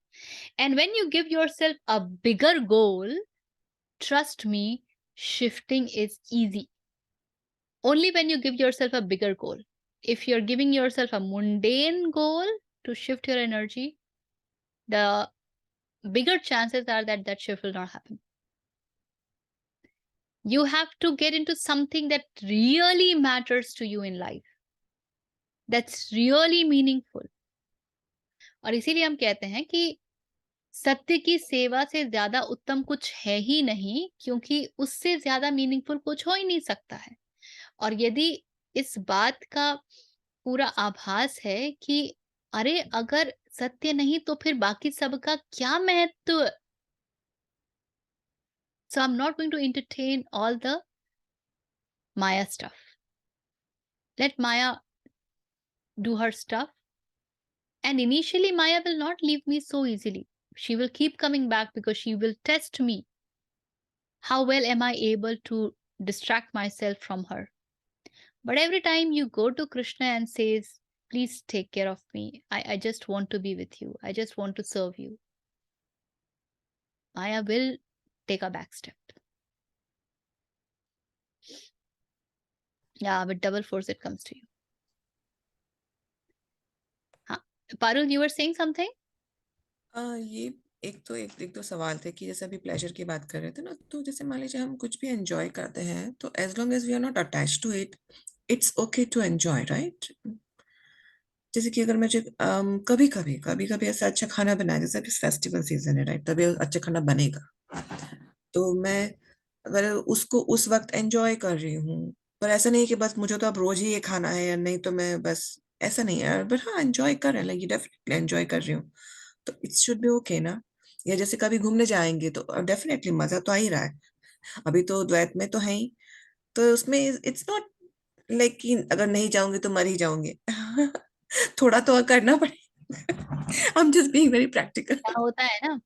And when you give yourself a bigger goal, trust me, shifting is easy. Only when you give yourself a bigger goal. If you're giving yourself a mundane goal to shift your energy, the bigger chances are that that shift will not happen. You have to get into something that really matters to you in life. That's really meaningful. और इसीलिए हम कहते हैं कि सत्य की सेवा से ज्यादा उत्तम कुछ है ही नहीं, क्योंकि उससे ज्यादा मीनिंगफुल कुछ हो ही नहीं सकता है। और यदि इस बात का पूरा आभास है कि अरे अगर सत्य नहीं तो फिर बाकी सबका क्या महत्व, so I'm not going to entertain all the Maya stuff. Let Maya do her stuff. And initially Maya will not leave me so easily. She will keep coming back because she will test me. How well am I able to distract myself from her? But every time you go to Krishna and says, please take care of me. I just want to be with you. I just want to serve you. Maya will take a back step. Yeah, with double force it comes to you. हाँ, Parul, you were saying something? ये एक दो सवाल थे कि जैसे अभी pleasure की बात कर रहे थे ना, तो जैसे मान लीजिए हम कुछ भी एंजॉय करते हैं तो as long as we are not attach to it, it's okay to enjoy, right? जैसे कि अगर मुझे कभी कभी ऐसा अच्छा खाना बनाया, जैसे अभी फेस्टिवल सीजन है, राइट, तभी अच्छा खाना बनेगा, तो मैं अगर उसको उस वक्त एंजॉय कर रही हूँ, पर ऐसा नहीं कि बस मुझे तो अब रोज ही ये खाना है, या नहीं तो मैं बस, ऐसा नहीं है, बट हाँ एंजॉय कर रहे हैं, लाइक डेफिनेटली एंजॉय कर रही हूँ, तो इट शुड बी ओके ना। या जैसे कभी घूमने जाएंगे तो डेफिनेटली मजा तो आ ही रहा है, अभी तो द्वैत में तो है ही, तो उसमें इट्स नॉट लाइक कि अगर नहीं जाऊंगी तो मर ही जाऊंगे थोड़ा तो करना पड़ेगा। I am just being very practical. क्या होता है ना,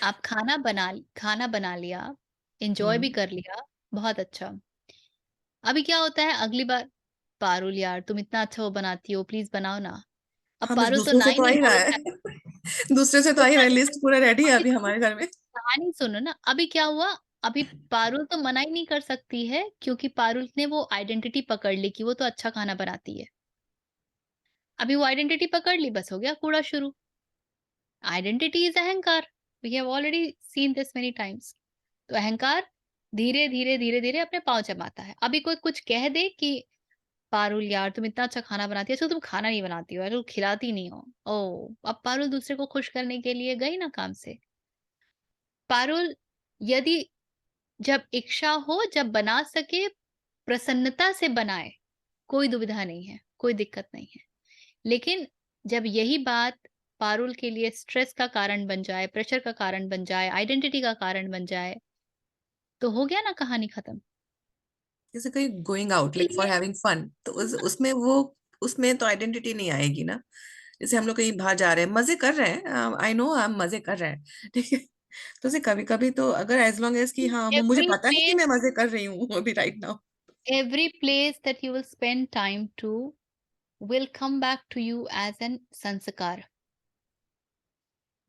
आप खाना बना लिया, एंजॉय भी कर लिया, बहुत अच्छा। अभी क्या होता है अगली बार, पारुल यार तुम इतना अच्छा वो बनाती हो, प्लीज बनाओ ना। अब हाँ, बस पारुल तो दूसरों ना से ही तो आ नहीं ही रहा बोलता है। है दूसरे से तो तो आ ही रहा है, कहानी लिस्ट पूरा रेडी है अभी अभी हमारे घर में। कहानी सुनो ना, अभी क्या हुआ, अभी पारुल तो मना ही नहीं कर सकती है, क्योंकि पारुल ने वो आइडेंटिटी पकड़ ली कि वो तो अच्छा खाना बनाती है। अभी वो आइडेंटिटी पकड़ ली, बस हो गया कूड़ा शुरू। आइडेंटिटी इज अहंकार, we have already seen this many times. तो अहंकार धीरे धीरे धीरे धीरे अपने पांव जमाता है। अभी कोई कुछ कह दे कि पारुल यार तुम इतना अच्छा खाना बनाती है, अच्छा तुम खाना नहीं बनाती हो, तुम खिलाती नहीं हो। ओ, अब पारुल दूसरे को खुश करने के लिए गई ना काम से। पारुल यदि जब इच्छा हो, जब बना सके, प्रसन्नता से बनाए, कोई दुविधा नहीं है, कोई दिक्कत नहीं है। लेकिन जब यही बात पारुल के लिए स्ट्रेस का कारण बन जाए, प्रेशर का कारण बन जाए, आइडेंटिटी का कारण बन जाए, तो हो गया ना कहानी खत्म। जैसे कहीं going out like for having fun, तो उसमें तो आइडेंटिटी नहीं आएगी ना। जैसे हम लोग कहीं बाहर जा रहे हैं, मजे कर रहे हैं, आई नो हम मजे कर रहे हैं, ठीक है, तो जैसे कभी कभी तो अगर एज लॉन्ग एज कि हाँ मुझे एवरी पता है कि प्लेस मैं मजे कर रही हूँ अभी right now. every place that you will spend time to will come back to you as an sanskar.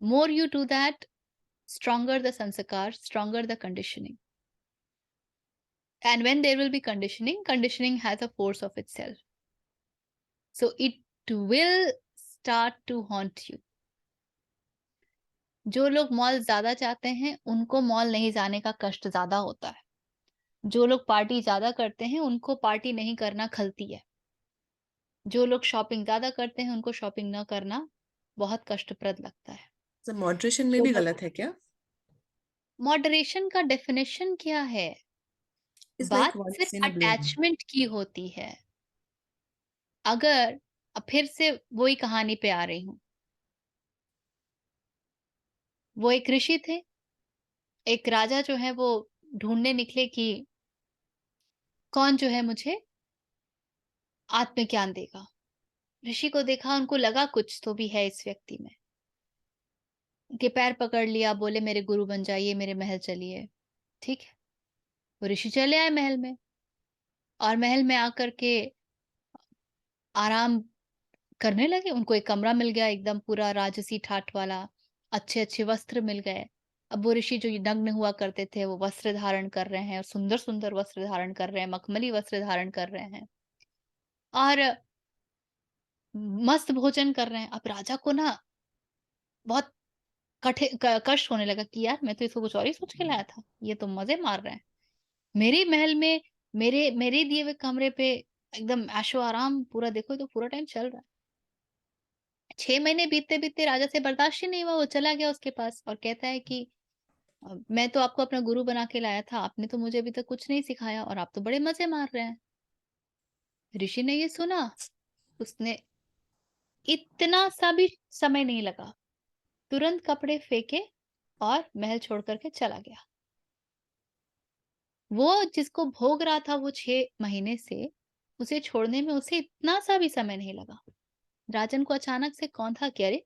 More you do that, stronger the sanskar, stronger the conditioning. And when there will be conditioning, conditioning has a force of itself. So it it will start to haunt you. जो लोग mall ज्यादा चाहते हैं उनको mall नहीं जाने का कष्ट ज्यादा होता है। जो लोग पार्टी ज्यादा करते हैं उनको पार्टी नहीं करना खलती है। जो लोग शॉपिंग ज्यादा करते हैं उनको शॉपिंग न करना बहुत कष्टप्रद लगता है। तो मॉडरेशन में जो भी लोग गलत है क्या? मॉडरेशन का डेफिनेशन क्या है? इट्स लाइक बात वंस सिर्फ इन अ ब्लू मून। अटैचमेंट की होती है। अगर अब फिर से वही कहानी पे आ रही हूँ। वो एक ऋषि थे। एक राजा जो है वो ढूंढने निकले कि कौन जो है मुझे आत्मज्ञान देगा। ऋषि को देखा, उनको लगा कुछ तो भी है इस व्यक्ति में। उनके पैर पकड़ लिया, बोले मेरे गुरु बन जाइए, मेरे महल चलिए। ठीक है, वो ऋषि चले आए महल में, और महल में आकर के आराम करने लगे। उनको एक कमरा मिल गया, एकदम पूरा राजसी ठाठ वाला। अच्छे अच्छे वस्त्र मिल गए। अब वो ऋषि जो नग्न हुआ करते थे वो वस्त्र धारण कर रहे हैं, और सुंदर सुंदर वस्त्र धारण कर रहे हैं, मखमली वस्त्र धारण कर रहे हैं, और मस्त भोजन कर रहे हैं। अब राजा को ना बहुत कष्ट होने लगा कि यार मैं तो इसको कुछ और ही सोच के लाया था, ये तो मजे मार रहे हैं मेरे महल में, मेरे मेरे दिए हुए कमरे पे एकदम ऐशो आराम पूरा। देखो तो पूरा टाइम चल रहा है। 6 महीने बीतते बीतते राजा से बर्दाश्त ही नहीं हुआ, वो चला गया उसके पास और कहता है कि मैं तो आपको अपना गुरु बना के लाया था, आपने तो मुझे अभी तक कुछ नहीं सिखाया, और आप तो बड़े मजे मार रहे हैं। ऋषि ने ये सुना, उसने इतना सा भी समय नहीं लगा, तुरंत कपड़े फेंके और महल छोड़ करके चला गया। वो जिसको भोग रहा था वो 6 महीने से, उसे छोड़ने में उसे इतना सा भी समय नहीं लगा। राजन को अचानक से कौन था कि अरे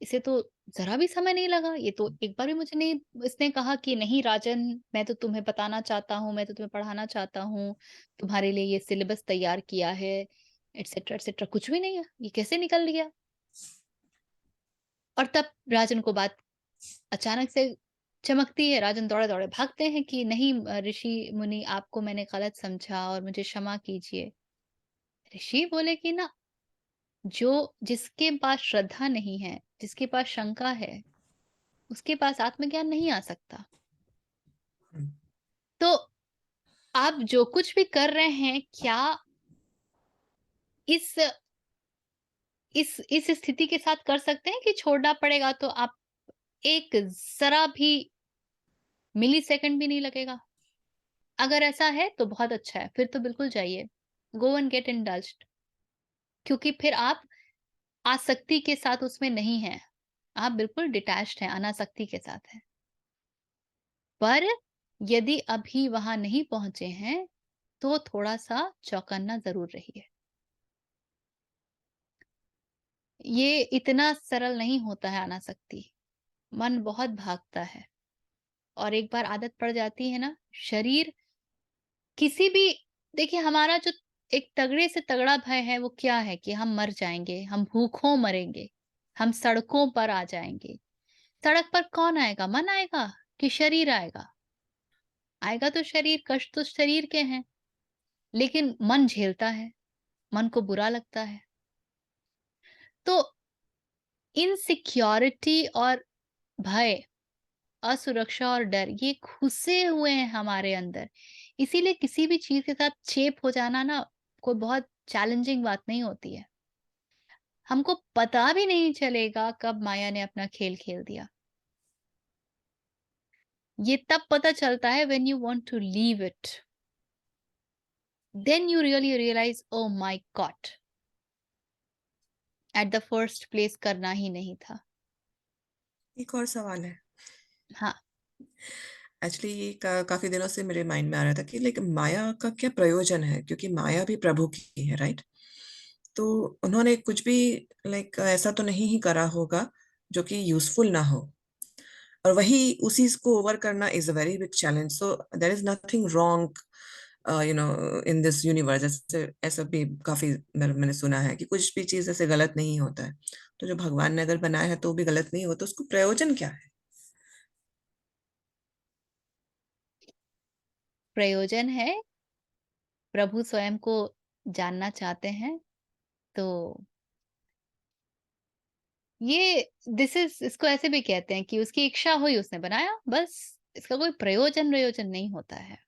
इसे तो जरा भी समय नहीं लगा, ये तो एक बार भी मुझे नहीं। इसने कहा कि नहीं राजन, मैं तो तुम्हें बताना चाहता हूँ, मैं तो तुम्हें पढ़ाना चाहता हूँ, तुम्हारे लिए ये सिलेबस तैयार किया है, एटसेट्रा एटसेट्रा। कुछ भी नहीं है, ये कैसे निकल गया? और तब राजन को बात अचानक से चमकती है। राजन दौड़े दौड़े भागते हैं कि नहीं ऋषि मुनि, आपको मैंने गलत समझा और मुझे क्षमा कीजिए। ऋषि बोले कि ना, जो जिसके पास श्रद्धा नहीं है, जिसके पास शंका है, उसके पास आत्मज्ञान नहीं आ सकता। तो आप जो कुछ भी कर रहे हैं, क्या इस इस स्थिति के साथ कर सकते हैं कि छोड़ना पड़ेगा तो आप एक जरा भी मिली सेकंड भी नहीं लगेगा? अगर ऐसा है तो बहुत अच्छा है, फिर तो बिल्कुल जाइए, गो एंड गेट इंडल्ज्ड। क्योंकि फिर आप आसक्ति के साथ उसमें नहीं हैं, आप बिल्कुल डिटैच्ड हैं, अनासक्ति के साथ हैं। पर यदि अभी वहां नहीं पहुंचे हैं तो थोड़ा सा चौकन्ना जरूर रहिए। ये इतना सरल नहीं होता है अनासक्ति। मन बहुत भागता है, और एक बार आदत पड़ जाती है ना, शरीर किसी भी, देखिए हमारा जो एक तगड़े से तगड़ा भय है वो क्या है कि हम मर जाएंगे, हम भूखों मरेंगे, हम सड़कों पर आ जाएंगे। सड़क पर कौन आएगा? मन आएगा कि शरीर आएगा? आएगा तो शरीर, कष्ट तो शरीर के हैं, लेकिन मन झेलता है, मन को बुरा लगता है। तो इनसिक्योरिटी और भय, असुरक्षा और डर, ये घुसे हुए हैं हमारे अंदर। इसीलिए किसी भी चीज के साथ चेप हो जाना ना कोई बहुत चैलेंजिंग बात नहीं होती है। हमको पता भी नहीं चलेगा कब माया ने अपना खेल खेल दिया। ये तब पता चलता है when you want to leave it, then you really realize, oh my god, at the first place करना ही नहीं था। एक और सवाल है। हाँ, एक्चुअली ये काफी दिनों से मेरे माइंड में आ रहा था कि लाइक माया का क्या प्रयोजन है, क्योंकि माया भी प्रभु की है, राइट? तो उन्होंने कुछ भी लाइक ऐसा तो नहीं ही करा होगा जो कि यूजफुल ना हो, और वही उसी को ओवर करना is a very big challenge. So there is nothing wrong you know in this universe. ऐसे ऐसा भी काफी मैंने सुना है कि कुछ भी चीज ऐसे गलत नहीं होता है। तो जो भगवान ने अगर बनाया है तो भी गलत नहीं होता, उसको प्रयोजन क्या है? प्रयोजन है, प्रभु स्वयं को जानना चाहते हैं तो ये इसको ऐसे भी कहते हैं कि उसकी इच्छा हुई उसने बनाया, बस इसका कोई प्रयोजन नहीं होता है।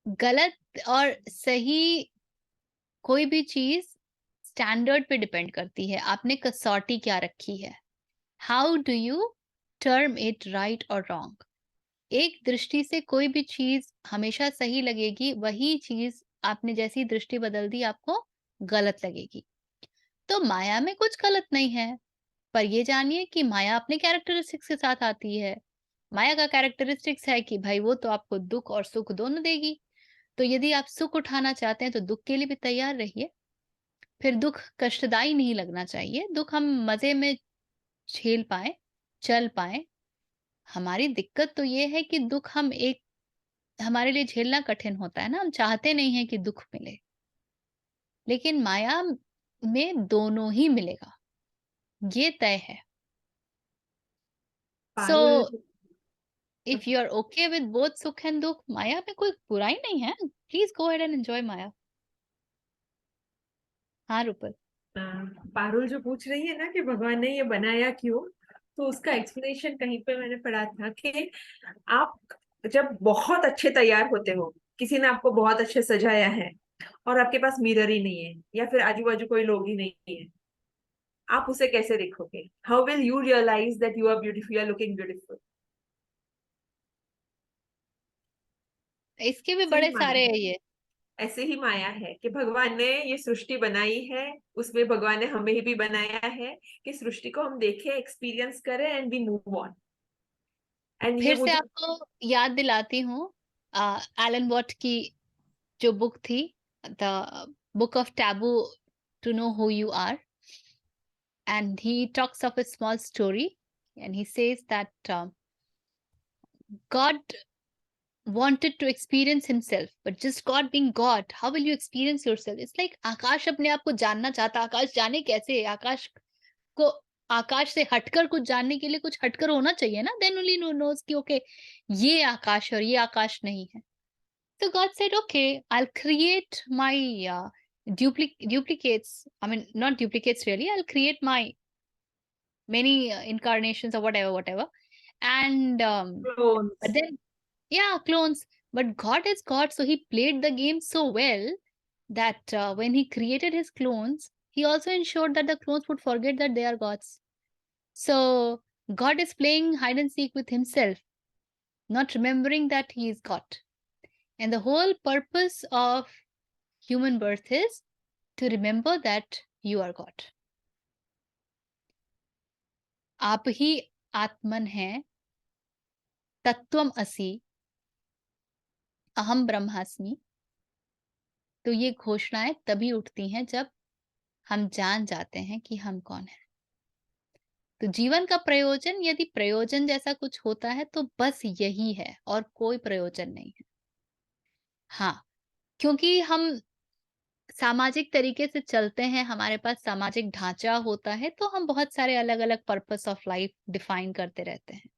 गलत और सही कोई भी चीज़ स्टैंडर्ड पे डिपेंड करती है, आपने कसौटी क्या रखी है। How do you term it right और रॉन्ग? एक दृष्टि से कोई भी चीज़ हमेशा सही लगेगी, वही चीज़ आपने जैसी दृष्टि बदल दी आपको गलत लगेगी। तो माया में कुछ गलत नहीं है, पर ये जानिए कि माया अपने कैरेक्टरिस्टिक्स के साथ आती है। माया का कैरेक्टरिस्टिक्स है कि भाई वो तो आपको दुःख और सुख दोनों देगी। तो यदि आप सुख उठाना चाहते हैं तो दुःख के लिए भी तैयार रहिए। फिर दुःख कष्टदायी नहीं लगना चाहिए, दुःख हम मज़े में झेल पाएँ, चल पाएँ। हमारी दिक्कत तो ये है कि दुःख हमारे लिए झेलना कठिन होता है ना, हम चाहते नहीं हैं कि दुःख मिले। लेकिन माया में दोनों ही मिलेगा, ये तय है। So Parul if you are okay with both sukh and dukh, माया में कोई बुराई नहीं है। Please go ahead and enjoy maya. हाँ, रूपल। पारुल जो पूछ रही है ना कि भगवान ने ये बनाया क्यों, तो उसका एक्सप्लेनेशन कहीं पे मैंने पढ़ा था कि आप जब बहुत अच्छे तैयार होते हो, किसी ने आपको बहुत अच्छे सजाया है और आपके पास मिरर ही नहीं है या फिर आजू बाजू कोई लोग ही नहीं है, आप उसे कैसे देखोगे? How will you realise that you are beautiful, you are looking beautiful? इसके भी ऐसे ही बड़े माया सारे है, ये ऐसे ही माया है कि भगवान ने ये सृष्टि बनाई है, उसमें भगवान ने हमें भी बनाया है कि सृष्टि को हम देखें, एक्सपीरियंस करें and we move on. And ये फिर वो से जो आपको याद दिलाती हूँ एलन वॉट की जो बुक थी, the book of taboo to know who you are, and he talks of a small story, and he says that God wanted to experience himself, but just God being God, how will you experience yourself? It's like आकाश अपने आप को जानना चाहता, आकाश जाने कैसे? आकाश को आकाश से हटकर कुछ जानने के लिए कुछ हटकर होना चाहिए ना, then only knows कि okay ये आकाश और ये आकाश नहीं है। So God said, okay, I'll create my duplicates. I mean, not duplicates really. I'll create my many incarnations or whatever. And clones, but then, yeah, clones. But God is God, so he played the game so well that when he created his clones, he also ensured that the clones would forget that they are gods. So God is playing hide and seek with himself, not remembering that he is God. And the whole purpose of human birth is to remember that you are God. आप ही आत्मन हैं, तत्वम असि, अहम ब्रह्मास्मि। तो ये घोषणाएं तभी उठती हैं जब हम जान जाते हैं कि हम कौन हैं। तो जीवन का प्रयोजन, यदि प्रयोजन जैसा कुछ होता है तो बस यही है और कोई प्रयोजन नहीं है। हाँ, क्योंकि हम सामाजिक तरीके से चलते हैं, हमारे पास सामाजिक ढांचा होता है, तो हम बहुत सारे अलग-अलग पर्पस ऑफ लाइफ डिफाइन करते रहते हैं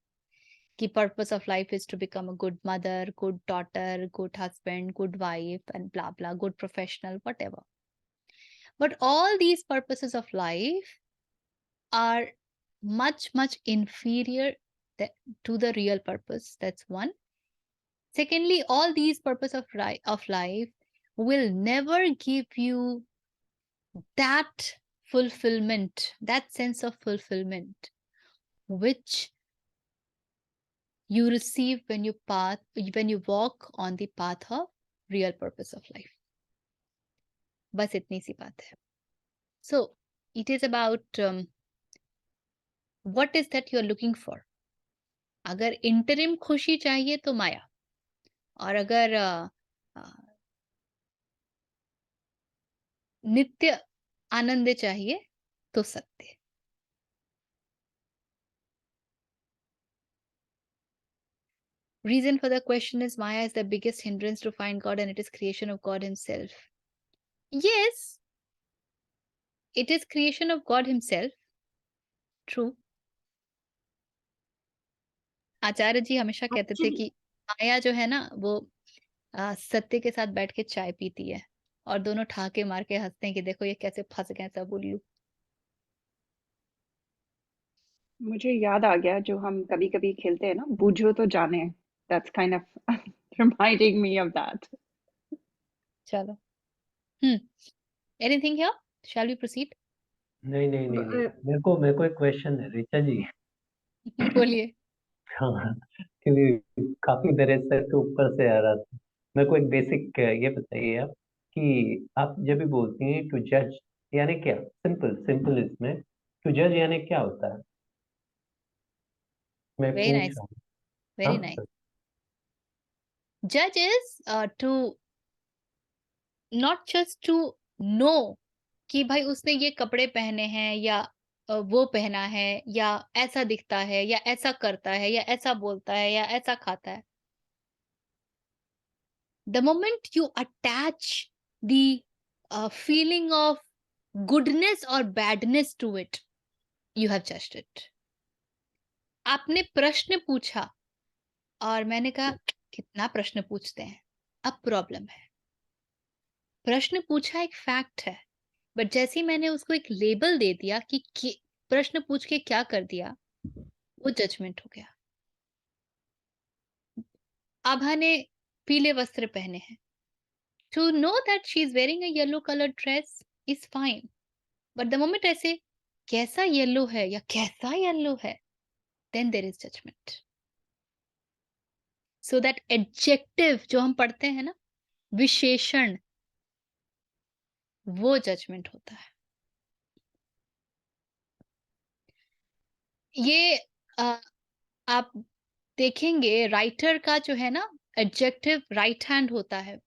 कि purpose of life is to become a good mother, good daughter, good husband, good wife and blah blah, good professional, whatever. But all these purposes of life are much inferior to the real purpose. That's one. Secondly, all these purposes of life will never give you that fulfillment, that sense of fulfillment, which you receive when you walk on the path of real purpose of life. बस इतनी सी बात है. So it is about what is that you are looking for. अगर interim खुशी चाहिए तो माया, और अगर नित्य आनंद चाहिए तो सत्य. Reason for the question is Maya is the biggest hindrance to find God and it is creation of God himself. Yes, it is creation of God himself. True. आचार्य जी हमेशा कहते थे actually कि माया जो है ना वो सत्य के साथ बैठ के चाय पीती है. और दोनों ठहाके मार के हँसते हैं कि देखो ये कैसे फँस गए सब उल्लू। मुझे याद आ गया जो हम कभी-कभी खेलते हैं ना, बूझो तो जाने। That's kind of reminding me of that. चलो। हुँ, anything here? Shall we proceed? नहीं, नहीं, नहीं, नहीं। मेरे को एक क्वेश्चन है ऋचा जी। बोलिए। हाँ, क्योंकि काफ़ी देर से तो ऊपर से आ रहा था। मेरे को एक बेसिक ये बताइए आप कि आप जब भी बोलती हैं टू जज यानी क्या? सिंपल इसमें टू जज यानी क्या होता है? मैं वेरी पूछ नाइस, रहा हूँ। वेरी हाँ, nice. Judge is to not just to know कि भाई उसने ये कपड़े पहने हैं या वो पहना है या ऐसा दिखता है या ऐसा करता है या ऐसा बोलता है या ऐसा खाता है। The moment you attach the feeling of goodness or badness to it, you have judged it. आपने प्रश्न पूछा और मैंने कहा कितना प्रश्न पूछते हैं, अब प्रॉब्लम है। प्रश्न पूछा एक फैक्ट है, बट जैसे ही मैंने उसको एक लेबल दे दिया कि प्रश्न पूछ के क्या कर दिया, वो जजमेंट हो गया। आभा ने पीले वस्त्र पहने हैं। To know that she is wearing a yellow coloured dress is fine, but the moment ऐसे कैसा येलो है या कैसा येलो है, then there is judgement. So that adjective जो हम पढ़ते हैं ना, विशेषण, वो जजमेंट होता है। ये आप देखेंगे राइटर का जो है ना एडजेक्टिव राइट हैंड होता है।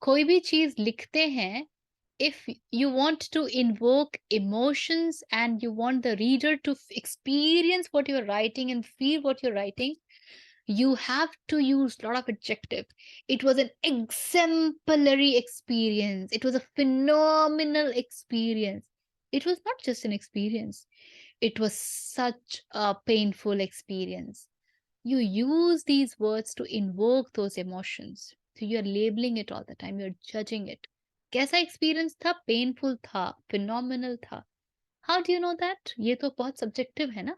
कोई भी चीज लिखते हैं, if you want to invoke emotions and you want the reader to experience what you're writing and feel what you're writing, you have to use a lot of adjective. It was an exemplary experience. It was a phenomenal experience. It was not just an experience. It was such a painful experience. You use these words to invoke those emotions. So you're labeling it all the time. You're judging it. कैसा experience था? Painful था, phenomenal था। How do you know that? ये तो बहुत subjective है ना।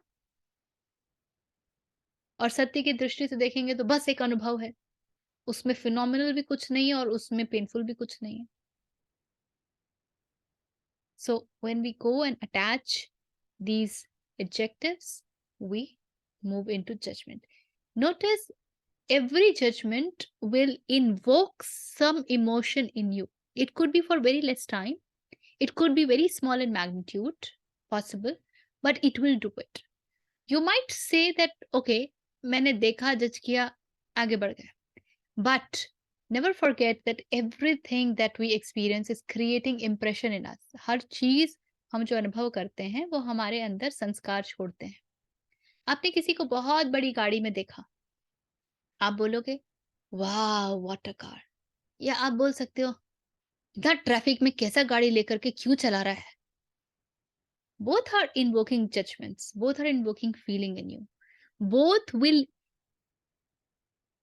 और सत्य की दृष्टि से देखेंगे तो बस एक अनुभव है, उसमें फिनोमिनल भी कुछ नहीं है और उसमें पेनफुल भी कुछ नहीं है। So when we go and attach these adjectives, we move into judgment. Notice every judgment will invoke some emotion in you. It could be for very less time. It could be very small in magnitude, possible, but it will do it. You might say that, okay, मैंने देखा, जज किया, आगे बढ़ गए. But never forget that everything that we experience is creating impression in us. हर चीज हम जो अनुभव करते हैं वो हमारे अंदर संस्कार छोड़ते हैं. आपने किसी को बहुत बड़ी गाड़ी में देखा, आप बोलोगे वाह व्हाट अ कार, या आप बोल सकते हो इतना ट्रैफिक में कैसा गाड़ी लेकर के क्यों चला रहा है. Both are invoking judgments, both are invoking feeling in you, both will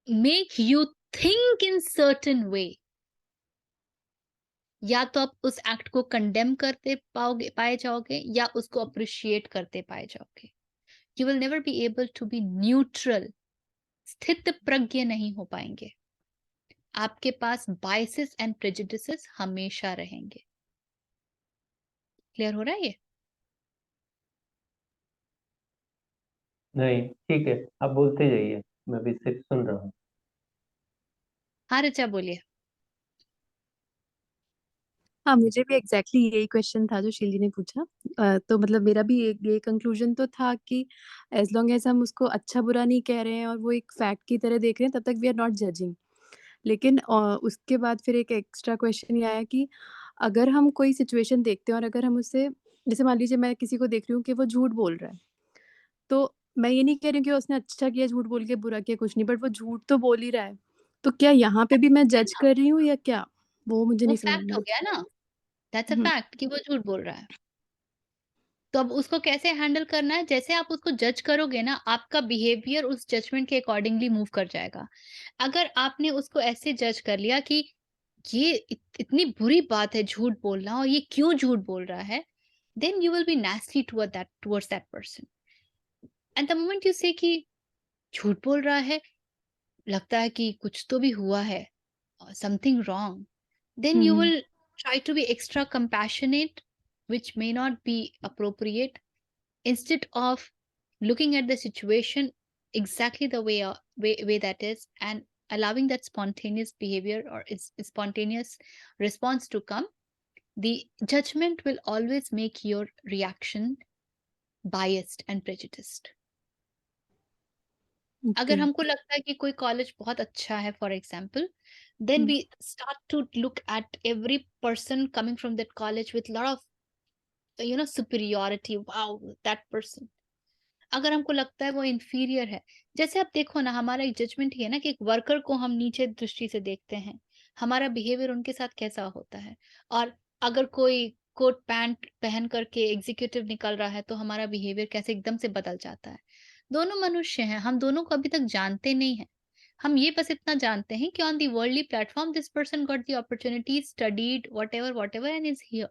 make you think in certain way. या तो आप उस एक्ट को कंडेम करते पाए जाओगे या उसको अप्रिशिएट करते पाए जाओगे. You will never be able to be neutral, स्थित प्रज्ञ नहीं हो पाएंगे. आपके पास बायसेस एंड प्रेजुडिसेस हमेशा रहेंगे. क्लियर हो रहा है ये? नहीं, ठीक है, आप बोलते जाइए, मैं भी सिर्फ सुन रहा हूँ। हाँ ऋचा बोलिए. हाँ, मुझे भी एग्जैक्टली यही क्वेश्चन था जो शील जी ने पूछा। तो मतलब मेरा भी ये कंक्लूजन तो था कि एज लॉन्ग एज हम उसको अच्छा बुरा नहीं कह रहे हैं और वो एक फैक्ट की तरह देख रहे हैं, तब तक वी आर नॉट जजिंग. लेकिन उसके बाद फिर एक एक्स्ट्रा क्वेश्चन ये आया कि अगर हम कोई सिचुएशन देखते हैं और अगर हम उससे, जैसे मान लीजिए मैं किसी को देख रही हूँ कि वो झूठ बोल रहा है, तो मैं ये नहीं कह रही हूँ कि उसने अच्छा किया झूठ बोल के, बुरा किया कुछ नहीं, बट वो झूठ तो बोल ही रहा है. तो क्या यहाँ पे भी मैं जज कर रही हूँ या क्या? वो मुझे वो नहीं समझ फैक्ट में हो गया ना, दैट्स अ आया. फैक्ट कि वो झूठ बोल रहा है. तो अब उसको कैसे हैंडल करना है? जैसे आप उसको जज करोगे ना, आपका बिहेवियर उस जजमेंट के अकॉर्डिंगली मूव कर जाएगा. अगर आपने उसको ऐसे जज कर लिया कि ये इतनी बुरी बात है झूठ बोलना और ये क्यों झूठ बोल रहा है, then you will be nasty towards that person. And the moment you say कि झूठ बोल रहा है, लगता है कि कुछ तो भी हुआ है, something wrong, then you will try to be extra compassionate, which may not be appropriate, instead of looking at the situation exactly the way that is, and allowing that spontaneous behavior or spontaneous response to come. The judgment will always make your reaction biased and prejudiced. अगर Okay. हमको लगता है कि कोई college बहुत अच्छा है, for example, then we start to look at every person coming from that college with lot of superiority. Wow, that person. अगर हमको लगता है वो इंफीरियर है, जैसे आप देखो ना, हमारा एक जजमेंट ही है ना कि एक वर्कर को हम नीचे दृष्टि से देखते हैं, हमारा बिहेवियर उनके साथ कैसा होता है। और अगर कोई कोट पैंट पहन करके एग्जीक्यूटिव निकल रहा है तो हमारा बिहेवियर कैसे एकदम से बदल जाता है। दोनों मनुष्य हैं, हम दोनों को अभी तक जानते नहीं हैं। हम ये बस इतना जानते हैं कि on the worldly platform this person got the opportunity, studied whatever and is here.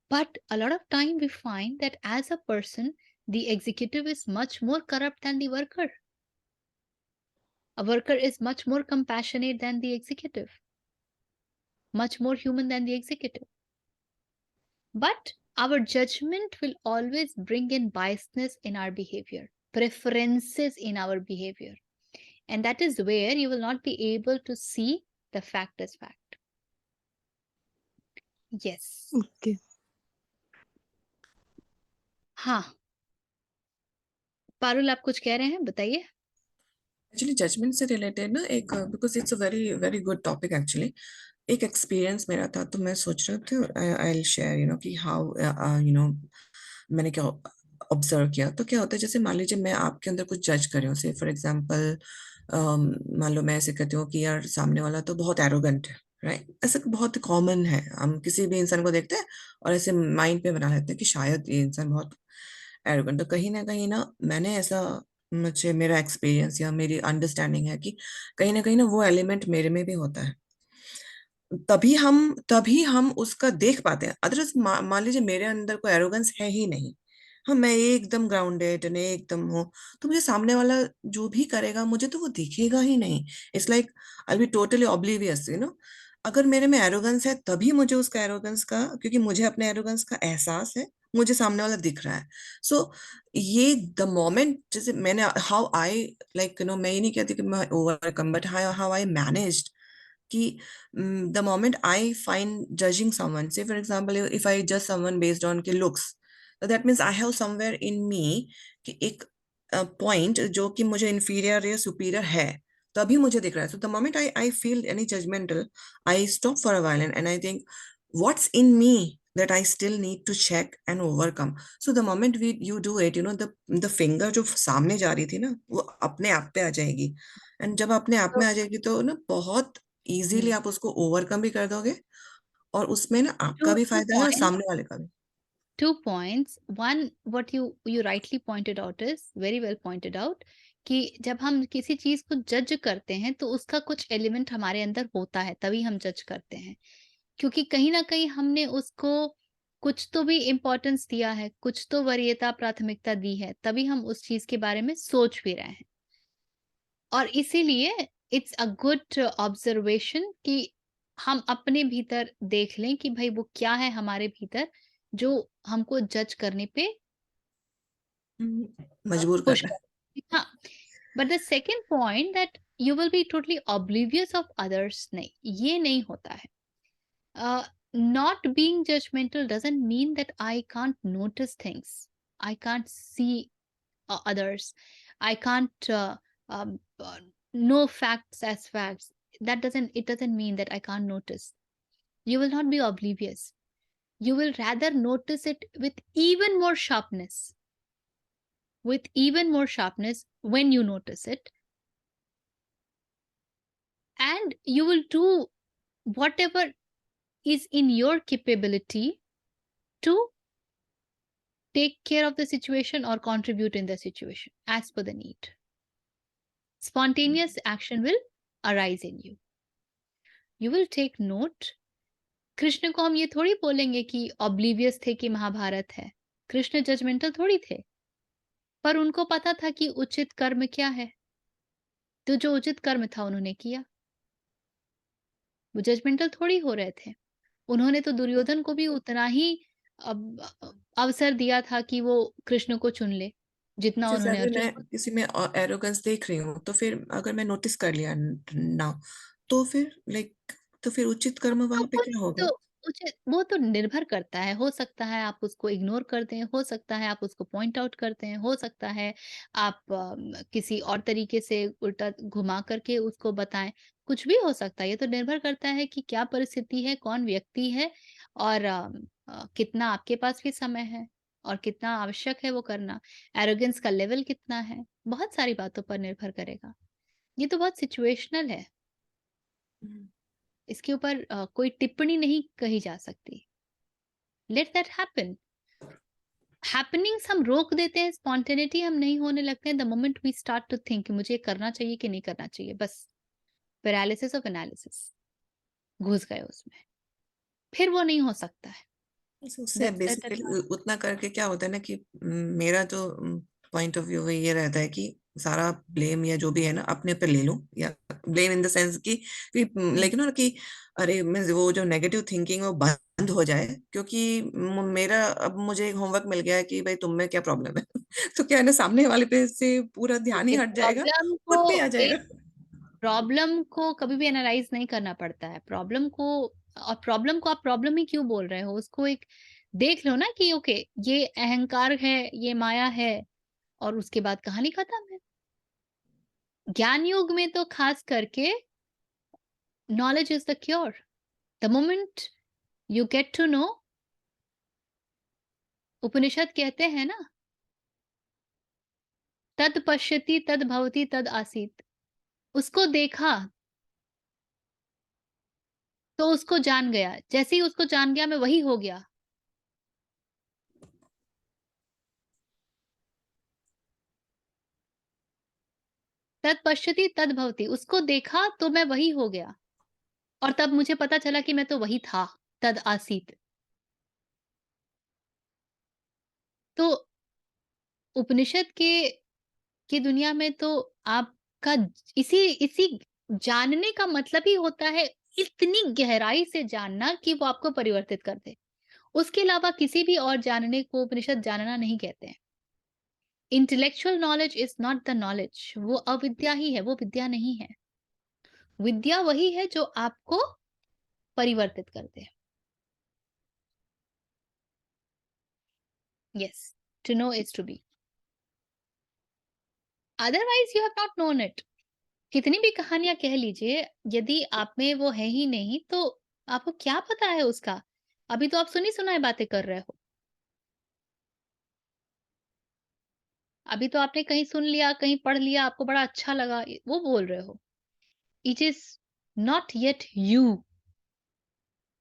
But a lot of time we find that as a person, the executive is much more corrupt than the worker. A worker is much more compassionate than the executive, much more human than the executive. But our judgment will always bring in biasness in our behavior, preferences in our behavior. And that is where you will not be able to see the fact as fact. Yes. Okay. हाँ, पारुल आप कुछ कह रहे हैं, बताइए। Actually judgement से related ना एक, because it's a very very good topic actually, एक एक्सपीरियंस मेरा था, तो मैं सोच रहा था आई विल शेयर कि हाउ मैंने क्या ऑब्जर्व किया। तो क्या होता है, जैसे मान लीजिए मैं आपके अंदर कुछ जज कर रही हूँ, से फॉर एग्जांपल मान लो मैं ऐसे कहती हूँ कि यार सामने वाला तो बहुत एरोगेंट है, राइट। ऐसा बहुत कॉमन है, हम किसी भी इंसान को देखते हैं और ऐसे माइंड पे बना लेते हैं कि शायद ये इंसान बहुत एरोगेंट। तो कहीं ना मैंने ऐसा, मुझे मेरा एक्सपीरियंस या मेरी अंडरस्टैंडिंग है कि कहीं ना वो एलिमेंट मेरे में भी होता है, तभी हम उसका देख पाते हैं। अदरवाइज मान लीजिए मेरे अंदर कोई एरोगेंस है ही नहीं, हाँ मैं एकदम ग्राउंडेड ने एकदम हूँ, तो मुझे सामने वाला जो भी करेगा मुझे तो वो दिखेगा ही नहीं। It's like I B totally oblivious अगर मेरे में एरोगेंस है तभी मुझे उसका एरोगेंस का, क्योंकि मुझे अपने एरोगेंस का एहसास है, मुझे सामने वाला दिख रहा है। सो ये द मोमेंट, जैसे मैंने हाउ आई लाइक मैं ये नहीं कहती कि मैं overcome, but how I managed कि the moment I find judging someone, say for example if I judge someone based on के looks, that means I have somewhere in me कि एक point जो कि मुझे inferior या superior है, तभी मुझे दिख रहा है। So the moment I feel any judgmental, I stop for a while and I think what's in me that I still need to check and overcome. So the moment you do it, the finger जो सामने जा रही थी ना, वो अपने आप पे आ जाएगी। एंड जब अपने आप में आ जाएगी तो ना बहुत इजीली आप उसको ओवरकम भी कर दोगे, और उसमें ना आपका भी Two फायदा है और points. सामने वाले का भी। 2 points. One, what you rightly pointed out is very well pointed out कि जब हम किसी चीज को जज करते हैं तो उसका कुछ एलिमेंट हमारे अंदर होता है, तभी हम जज करते हैं। क्योंकि कहीं ना कहीं हमने उसको कुछ तो भी इम्पोर्टेंस दिया है, कुछ तो वरीयता प्राथमिकता दी है, तभी हम उस चीज के बारे में सोच भी रहे हैं। और इसीलिए इट्स अ गुड ऑब्जर्वेशन कि हम अपने भीतर देख लें कि भाई वो क्या है हमारे भीतर जो हमको जज करने पे मजबूर कर पुश रहा है। कर। हाँ, but the second point that you will be totally oblivious of others, नहीं, ये नहीं होता है। Not being judgemental doesn't mean that I can't notice things, I can't see others, I can't know facts as facts. It doesn't mean that I can't notice. You will not be oblivious. You will rather notice it with even more sharpness. With even more sharpness when you notice it. And you will do whatever is in your capability to take care of the situation or contribute in the situation as per the need. Spontaneous action will arise in you. You will take note. Krishna को हम ये थोड़ी बोलेंगे कि oblivious थे कि महाभारत है। Krishna judgemental थोड़ी थे, पर उनको पता था कि उचित कर्म क्या है, तो जो उचित कर्म था उन्होंने किया। वो जजमेंटल थोड़ी हो रहे थे। उन्होंने तो दुर्योधन को भी उतना ही अवसर दिया था कि वो कृष्ण को चुन ले, जितना जैसे उन्होंने अगर अर्जुन मैं को। किसी में एरोगेंस देख रही हूँ, तो फिर अगर मैं नोटिस कर लिया ना, तो फिर तो फिर उचित कर्म तो वहां पे वो क्या होगा? तो वो तो निर्भर करता है। हो सकता है आप उसको इग्नोर कर दें, हो सकता है आप उसको पॉइंट आउट करते हैं, हो सकता है आप किसी और तरीके से उल्टा घुमा करके उसको बताएँ। कुछ भी हो सकता है, ये तो निर्भर करता है कि क्या परिस्थिति है, कौन व्यक्ति है और कितना आपके पास भी समय है और कितना आवश्यक है वो करना। एरोगेंस का लेवल कितना है, बहुत सारी बातों पर निर्भर करेगा। ये तो बहुत सिचुएशनल है। हम्म, इसके ऊपर कोई टिप्पणी नहीं कही जा सकती। Let that happen. हैपनिंग्स हम रोक देते हैं, स्पॉन्टेनिटी हम नहीं होने लगते हैं the moment we start to think मुझे ये करना चाहिए कि नहीं करना चाहिए। बस पैरालिसिस ऑफ एनालिसिस, घुस गए उसमें, फिर वो नहीं हो सकता है। उससे दैट बेसिकली उतना करके क्या होता है ना कि मेरा जो पॉइंट ऑफ व्यू ये रहता है कि सारा ब्लेम या जो भी है ना अपने पे ले लूं, या ब्लेम इन द सेंस कि लेकिन ना कि अरे मैं वो जो नेगेटिव थिंकिंग वो बंद हो जाए, क्योंकि मेरा अब मुझे एक होमवर्क मिल गया है कि भाई तुम में क्या प्रॉब्लम है। तो क्या है ना, सामने वाले पे से पूरा ध्यान ही देखिए, हट जाएगा, खुद पे आ जाएगा। प्रॉब्लम को कभी भी एनालाइज नहीं करना पड़ता है। प्रॉब्लम को आप प्रॉब्लम ही क्यों बोल रहे हो? उसको एक देख लो ना कि ओके, ये अहंकार है, ये माया है, और उसके बाद कहानी खत्म है। ज्ञान युग में तो खास करके knowledge is the cure. The moment you get to know, उपनिषद कहते हैं ना, तद पश्यति तद भवति तद आसीत। उसको देखा तो उसको जान गया, जैसे ही उसको जान गया मैं वही हो गया। तद पश्यति तद भवति, उसको देखा तो मैं वही हो गया, और तब मुझे पता चला कि मैं तो वही था, तद आसीत। तो उपनिषद की दुनिया में तो आपका इसी इसी जानने का मतलब ही होता है इतनी गहराई से जानना कि वो आपको परिवर्तित कर दे। उसके अलावा किसी भी और जानने को उपनिषद जानना नहीं कहते हैं। Intellectual knowledge is not the knowledge, वो अविद्या ही है, वो विद्या नहीं है। विद्या वही है जो आपको परिवर्तित कर दे। Yes, to know is to be, otherwise you have not known it. कितनी भी कहानियां कह लीजिए, यदि आप में वो है ही नहीं तो आपको क्या पता है उसका? अभी तो आप सुनी सुनाई बातें कर रहे हो। अभी तो आपने कहीं सुन लिया, कहीं पढ़ लिया, आपको बड़ा अच्छा लगा, वो बोल रहे हो। It is not yet you,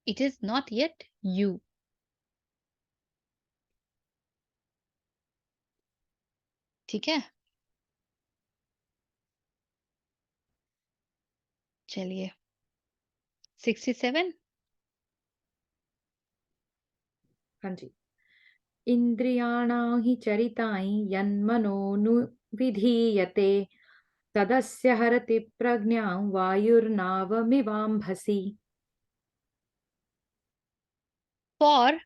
it is not yet you. ठीक है, चलिए 67। हाँ जी। इन्द्रियाणां हि चरितानि यन्मनोनुविधीयते तदस्य हरति प्रज्ञां वायुर्नावमिवाम्भसि। For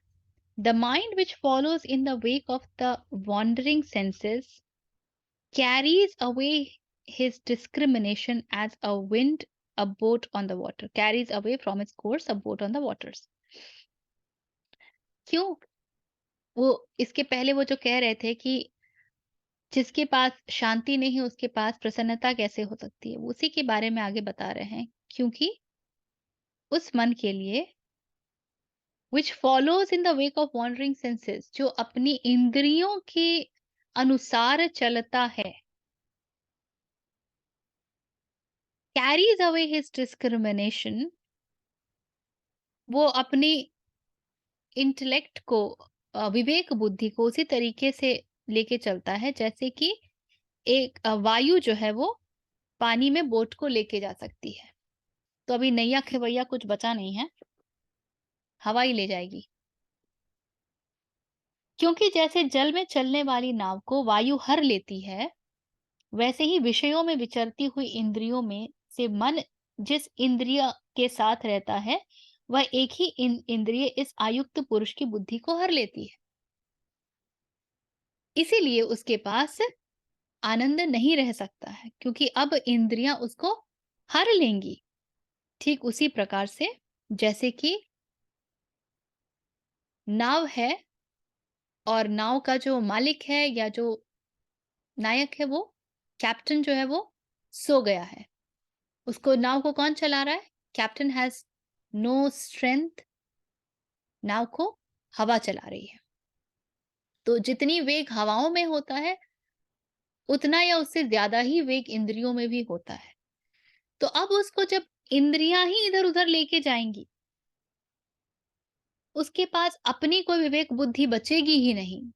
the mind which follows in the wake of the wandering senses carries away his discrimination as a wind a boat on the water, carries away from its course a boat on the waters. क्यों? वो इसके पहले वो जो कह रहे थे कि जिसके पास शांति नहीं उसके पास प्रसन्नता कैसे हो सकती है, वो उसी के बारे में आगे बता रहे हैं। क्योंकि उस मन के लिए which follows in the wake of wandering senses, जो अपनी इंद्रियों के अनुसार चलता है, carries away his discrimination, वो अपनी इंटेलेक्ट को, विवेक बुद्धि को उसी तरीके से लेके चलता है जैसे कि एक वायु जो है वो पानी में बोट को लेके जा सकती है। तो अभी नैया खेवैया कुछ बचा नहीं है, हवा ही ले जाएगी। क्योंकि जैसे जल में चलने वाली नाव को वायु हर लेती है, वैसे ही विषयों में विचरती हुई इंद्रियों में से मन जिस इंद्रिय के साथ रहता है, वह एक ही इंद्रिय इस आयुक्त पुरुष की बुद्धि को हर लेती है। इसीलिए उसके पास आनंद नहीं रह सकता है, क्योंकि अब इंद्रियां उसको हर लेंगी। ठीक उसी प्रकार से जैसे कि नाव है और नाव का जो मालिक है या जो नायक है, वो कैप्टन जो है वो सो गया है। उसको नाव को कौन चला रहा है? कैप्टन हैज नो स्ट्रेंथ, नाव को हवा चला रही है। तो जितनी वेग हवाओं में होता है, उतना या उससे ज्यादा ही वेग इंद्रियों में भी होता है। तो अब उसको जब इंद्रियां ही इधर उधर लेके जाएंगी, उसके पास अपनी कोई विवेक बुद्धि बचेगी ही नहीं।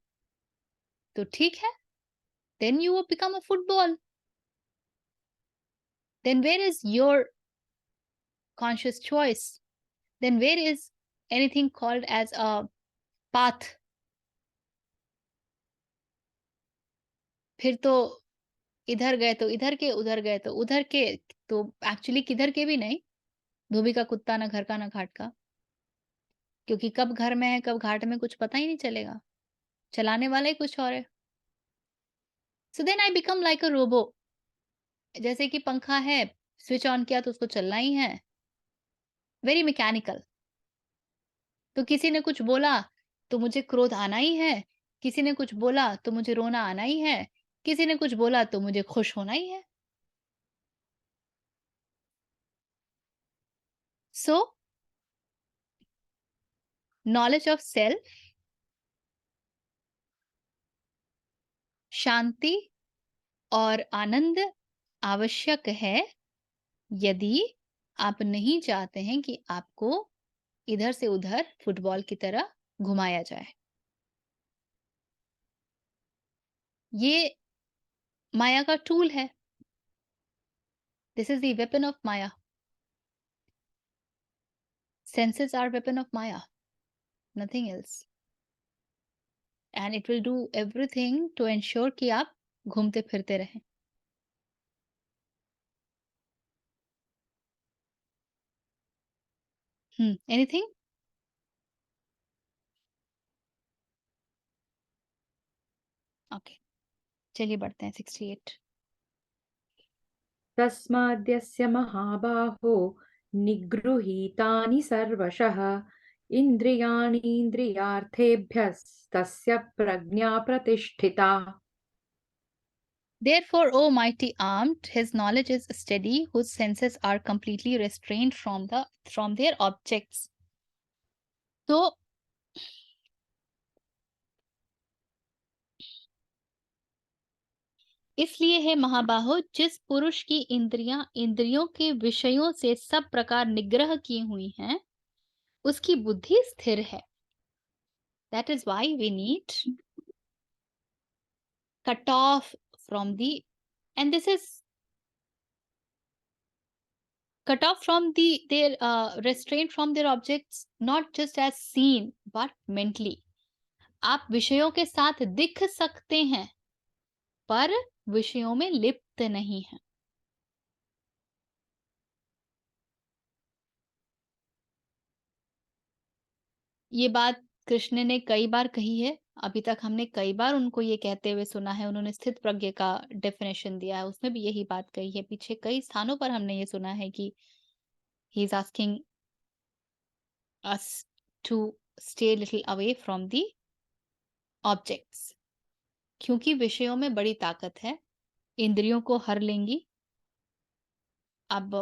तो ठीक है, then you will become a football. Then where is your conscious choice? Then where is anything called as a path? फिर तो इधर गए तो इधर के, उधर गए तो उधर के, तो एक्चुअली किधर के भी नहीं, धोबी का कुत्ता ना घर का ना घाट का। क्योंकि कब घर में है कब घाट में कुछ पता ही नहीं चलेगा, चलाने वाला ही कुछ और है। So then I become like a robo. जैसे कि पंखा है, स्विच ऑन किया तो उसको चलना ही है, वेरी मैकेनिकल। तो किसी ने कुछ बोला तो मुझे क्रोध आना ही है, किसी ने कुछ बोला तो मुझे रोना आना ही है, किसी ने कुछ बोला तो मुझे खुश होना ही है। सो नॉलेज ऑफ सेल्फ, शांति और आनंद आवश्यक है यदि आप नहीं चाहते हैं कि आपको इधर से उधर फुटबॉल की तरह घुमाया जाए। ये माया का टूल है। This is the weapon of Maya. Senses are weapon of Maya, nothing else. And it will do everything to ensure कि आप घूमते फिरते रहें। Anything? Okay. चलिए बढ़ते हैं 68। तस्माद्यस्य महाबाहो निगृहीतानि सर्वशः इन्द्रियाणीन्द्रियार्थेभ्यस्तस्य प्रज्ञा प्रतिष्ठिता। Therefore, O mighty armed, his knowledge is steady, whose senses are completely restrained from their objects. तो इसलिए है महाबाहो, जिस पुरुष की इंद्रियां इंद्रियों के विषयों से सब प्रकार निग्रह की हुई हैं, उसकी बुद्धि स्थिर है। That is why we need cut off from the, and this is cut off from their restraint from their objects, not just as seen but mentally. आप विषयों के साथ दिख सकते हैं पर विषयों में लिप्त नहीं है। ये बात कृष्ण ने कई बार कही है। अभी तक हमने कई बार उनको ये कहते हुए सुना है। उन्होंने स्थित प्रज्ञ का डेफिनेशन दिया है, उसमें भी यही बात कही है। पीछे कई स्थानों पर हमने ये सुना है कि he is asking us to stay little away from the objects, क्योंकि विषयों में बड़ी ताकत है, इंद्रियों को हर लेंगी। अब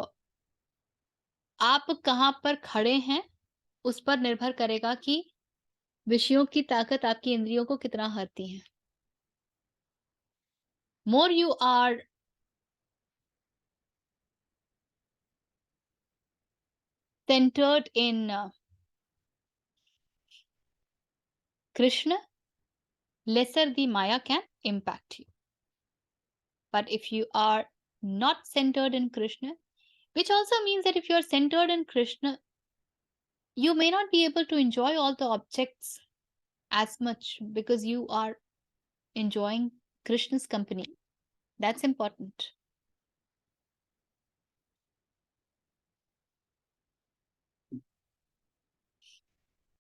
आप कहाँ पर खड़े हैं उस पर निर्भर करेगा कि विषयों की ताकत आपकी इंद्रियों को कितना हरती है। More you are centered in Krishna, lesser the Maya can impact you. But if you are not centered in Krishna, which also means that if you are centered in Krishna, you may not be able to enjoy all the objects as much because you are enjoying Krishna's company. That's important.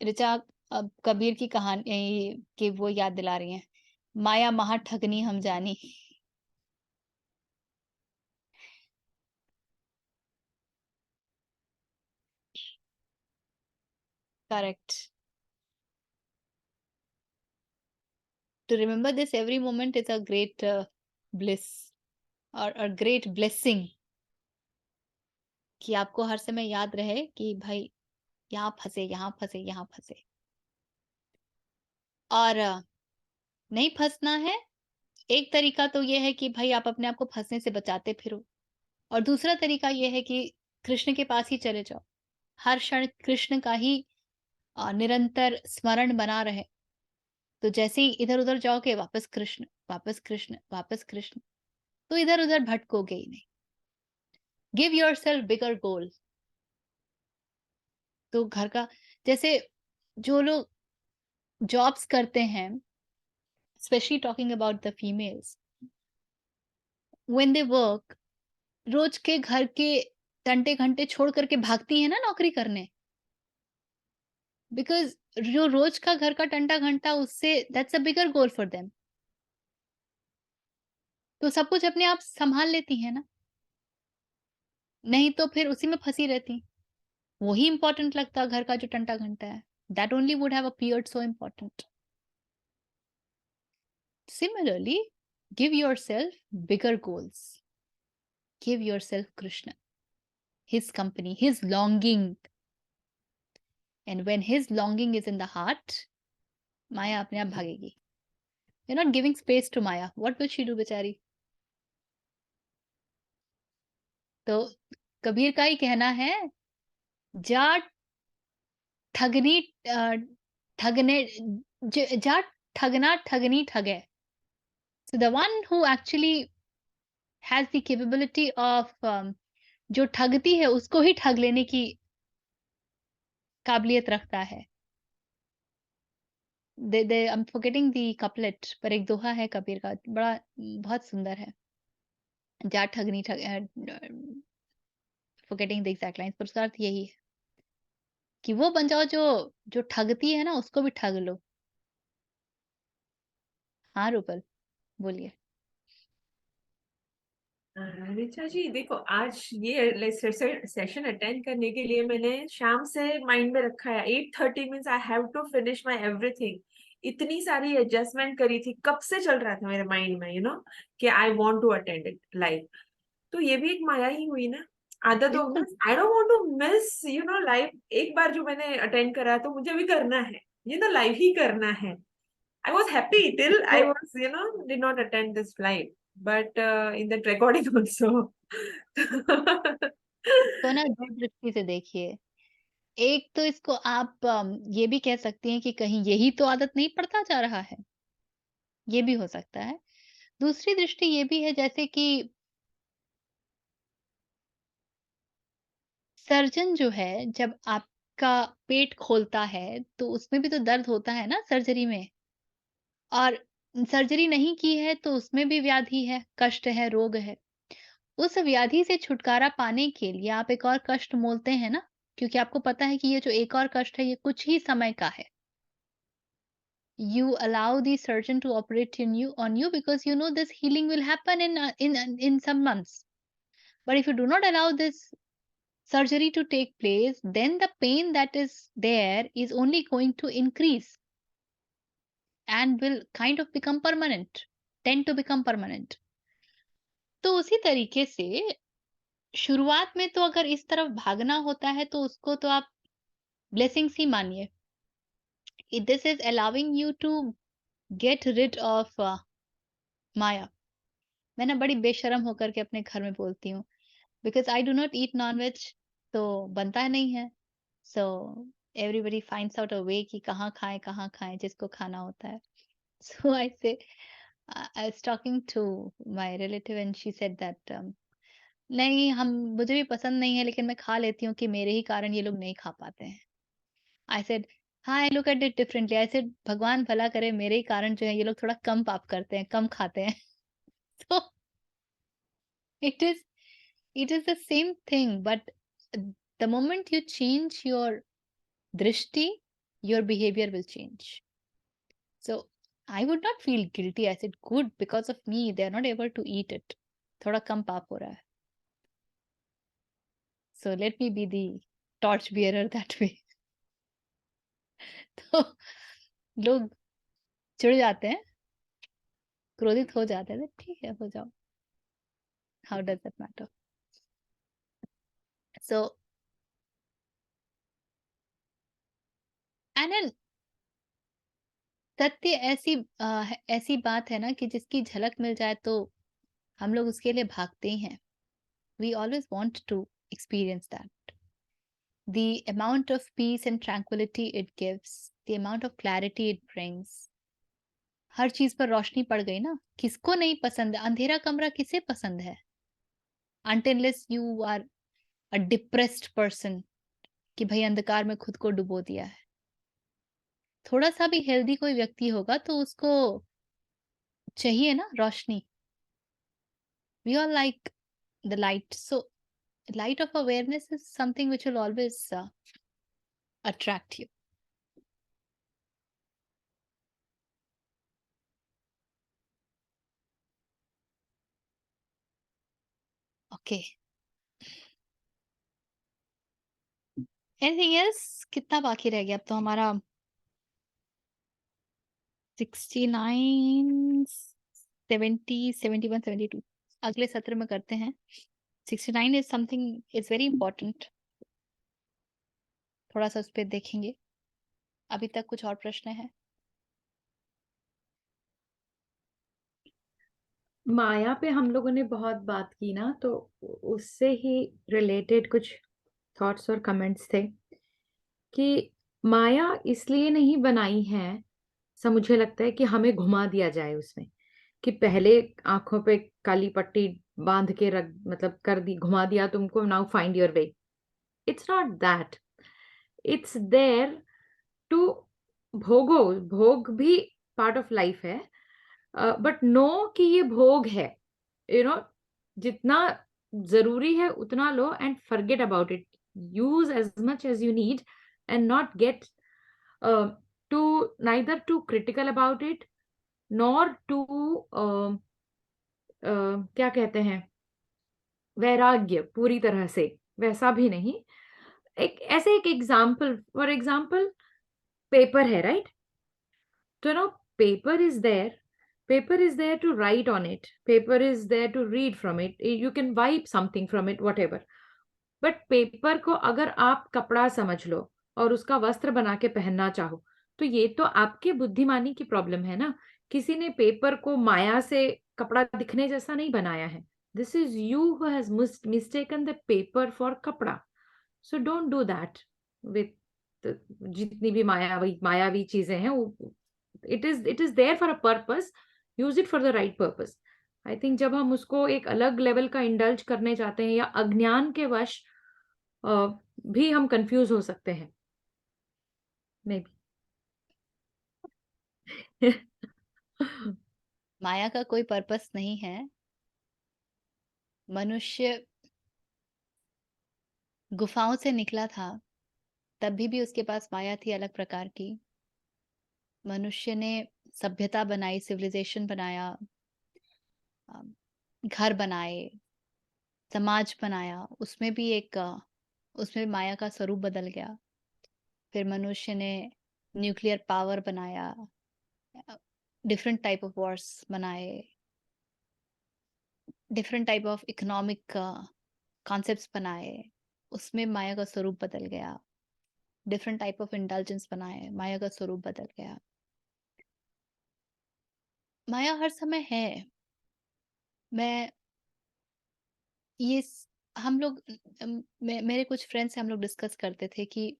Richa अब कबीर की कहानी की वो याद दिला रही हैं, माया महा ठगनी हम जानी। Correct. To remember this every moment is a great bliss or a great blessing, कि आपको हर समय याद रहे कि भाई यहाँ फंसे, यहाँ फंसे, यहाँ फंसे। और नहीं फंसना है, एक तरीका तो ये है कि भाई आप अपने आप को फंसने से बचाते फिरो, और दूसरा तरीका ये है कि कृष्ण के पास ही चले जाओ, हर क्षण कृष्ण का ही निरंतर स्मरण बना रहे। तो जैसे ही इधर-उधर जाओगे, वापस कृष्ण, वापस कृष्ण, वापस कृष्ण, तो इधर-उधर भटकोगे ही नहीं। Give yourself bigger goal. तो घर का, जैसे जो लोग जॉब्स करते हैं, specially talking about the females, when they work, रोज के घर के घंटे-घंटे छोड़ करके भागती हैं ना नौकरी करने, बिकॉज़ जो रोज का घर का घंटा उससे that's a bigger goal for them. तो सब कुछ अपने आप सँभाल लेती हैं ना, नहीं तो फिर उसी में फँसी रहती। वही इम्पोर्टेंट लगता घर का जो घंटा है। That only would have appeared so important. Similarly, give yourself bigger goals. Give yourself Krishna, his company, his longing. And when his longing is in the heart, Maya अपने आप भागेगी. You're not giving space to Maya. What will she do, बेचारी? तो कबीर का ही कहना है, जा ठगनी ठगने जा ठगना ठगनी ठगे. So the one who actually has the capability of जो ठगती है उसको ही ठग लेने की काबिलियत रखता है। I'm forgetting the couplet, पर एक दोहा है कबीर का, बड़ा बहुत सुंदर है। जा ठगनी forgetting the exact lines, पर उसका अर्थ यही है कि वो बन जाओ जो ठगती है ना, उसको भी ठग लो। हाँ रूपल, बोलिए। ऋचा जी देखो, आज ये सेशन अटेंड करने के लिए मैंने शाम से माइंड में रखा है 8:30 means I have to finish my everything. इतनी सारी एडजस्टमेंट करी थी, कब से चल रहा था मेरे माइंड में कि I want to attend it live. तो ये भी एक माया ही हुई ना, आदत हो बिल्कुल। I don't want to miss live. एक बार जो मैंने अटेंड करा तो मुझे भी करना है, ये तो लाइव ही करना है। I was happy till I तो was, did not attend this live, but in that recording also. तो ना दो दृष्टि से देखिए, एक तो इसको आप ये भी कह सकती हैं कि कहीं यही तो आदत नहीं पड़ता जा रहा है, ये भी हो सकता है। दूसरी दृष्टि ये भी है, जैसे कि सर्जन जो है, जब आपका पेट खोलता है, तो उसमें भी तो दर्द होता है ना सर्जरी में, और सर्जरी नहीं की है तो उसमें भी व्याधि है, कष्ट है, रोग है। उस व्याधि से छुटकारा पाने के लिए आप एक और कष्ट मोलते हैं ना, क्योंकि आपको पता है कि ये जो एक और कष्ट है, ये कुछ ही समय का है। You allow the surgeon to operate on you because you know this healing will happen in some months. But if you do not allow this surgery to take place, then the pain that is there is only going to increase and will kind of become permanent, tend to become permanent. तो उसी तरीके से शुरुआत में तो अगर इस तरफ भागना होता है तो उसको तो आप ब्लेसिंग्स ही मानिए। This is allowing you to get rid of Maya. मैं ना बड़ी बेशर्म होकर के अपने घर में बोलती हूँ, because I do not eat non veg, तो बनता नहीं है। So everybody finds out a way कि कहाँ खाएं जिसको खाना होता है। So I was talking to my relative and she said that नहीं, मुझे भी पसंद नहीं है, लेकिन मैं खा लेती हूँ कि मेरे ही कारण ये लोग नहीं खा पाते हैं। आई सेड हाँ, I look at it differently. I said भगवान भला करे, मेरे ही कारण जो है ये लोग थोड़ा कम पाप करते हैं, कम खाते हैं। तो it is it is the same thing, but the moment you change your drishti, your behavior will change. So I would not feel guilty. I said good, because of me they are not able to eat it. थोड़ा कम पाप हो रहा है. So let me be the torch bearer that way. तो लोग चिढ़ जाते हैं, क्रोधित हो जाते हैं, तो ठीक है, हो जाओ. How does that matter? So and then सत्य ऐसी बात है ना कि जिसकी झलक मिल जाए तो हम लोग उसके लिए भागते ही हैं. We always want to experience that. The amount of peace and tranquility it gives, the amount of clarity it brings. हर चीज पर रोशनी पड़ गई ना. किसको नहीं पसंद है? अंधेरा कमरा किसे पसंद है? Unless you are a depressed person कि भाई अंधकार में खुद को डुबो दिया है. थोड़ा सा भी हेल्दी कोई व्यक्ति होगा तो उसको चाहिए ना रोशनी. We all like the light. So light of awareness is something which will always attract you. Okay. Anything else? कितना बाकी रह गया? अब तो हमारा 69, 70, 71, 72 अगले सत्र में करते हैं. 69 is something is very important. थोड़ा सा उस पर देखेंगे. अभी तक कुछ और प्रश्न है? माया पे हम लोगों ने बहुत बात की ना, तो उससे ही रिलेटेड कुछ थॉट्स और कमेंट्स थे कि माया इसलिए नहीं बनाई है, सा मुझे लगता है कि हमें घुमा दिया जाए उसमें, कि पहले आंखों पे काली पट्टी बांध के रख, मतलब कर दी, घुमा दिया तुमको, now find your way. It's not that. It's there to भोगो. भोग भी पार्ट ऑफ लाइफ है, बट नो कि ये भोग है. यू नो, जितना जरूरी है उतना लो and forget about it. Use as much as you need and not get to neither too critical about it nor too क्या कहते हैं, वैराग्य पूरी तरह से, वैसा भी नहीं. एक एग्जाम्पल, फॉर एग्जाम्पल पेपर है, राइट? तो no, paper is there. Paper is there to write on it. Paper is there to read from it. You can wipe something from it, whatever. But paper को अगर आप कपड़ा समझ लो और उसका वस्त्र बना के पहनना चाहो, तो ये तो आपके बुद्धिमानी की प्रॉब्लम है ना. किसी ने पेपर को माया से कपड़ा दिखने जैसा नहीं बनाया है. This is you who has mistaken the paper for कपड़ा. So don't do that with जितनी भी मायावी चीजें हैं. it is there for a purpose. Use it for the right purpose. I think जब हम उसको एक अलग लेवल का इंडल्ज करने जाते हैं या अज्ञान के वश भी हम कंफ्यूज हो सकते हैं, मे बी. माया का कोई पर्पस नहीं है. मनुष्य गुफाओं से निकला था, तब भी उसके पास माया थी अलग प्रकार की. मनुष्य ने सभ्यता बनाई, सिविलाइजेशन बनाया, घर बनाए, समाज बनाया. उसमें भी माया का स्वरूप बदल गया. फिर मनुष्य ने न्यूक्लियर पावर बनाया, डिफरेंट टाइप ऑफ वॉर्स बनाए, different type of economic concepts बनाए. उसमें माया का स्वरूप बदल गया. डिफरेंट टाइप ऑफ इंटेलिजेंस बनाए, माया का स्वरूप बदल गया. माया हर समय है. मैं ये हम लोग मेरे कुछ फ्रेंड्स से हम लोग डिस्कस करते थे कि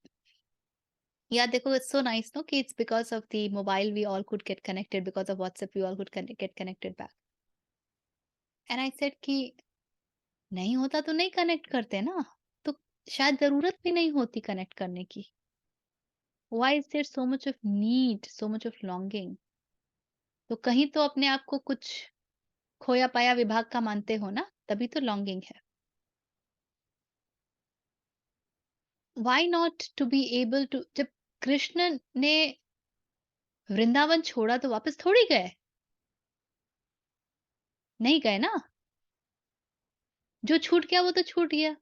यार देखो, इट्स सो नाइस नो कि it's because of the mobile we all could get connected, because of WhatsApp we all could get connected back. And I said कि नहीं होता तो नहीं कनेक्ट करते ना, तो शायद ज़रूरत भी नहीं होती कनेक्ट करने की। Why is there so much of need, so much of longing? तो कहीं तो अपने आप को कुछ खोया पाया विभाग का मानते हो ना, तभी तो लॉन्गिंग है। Why not to be able to, जब कृष्ण ने वृंदावन छोड़ा तो वापस थोड़ी गए, नहीं गए ना। जो छूट गया वो तो छूट गया।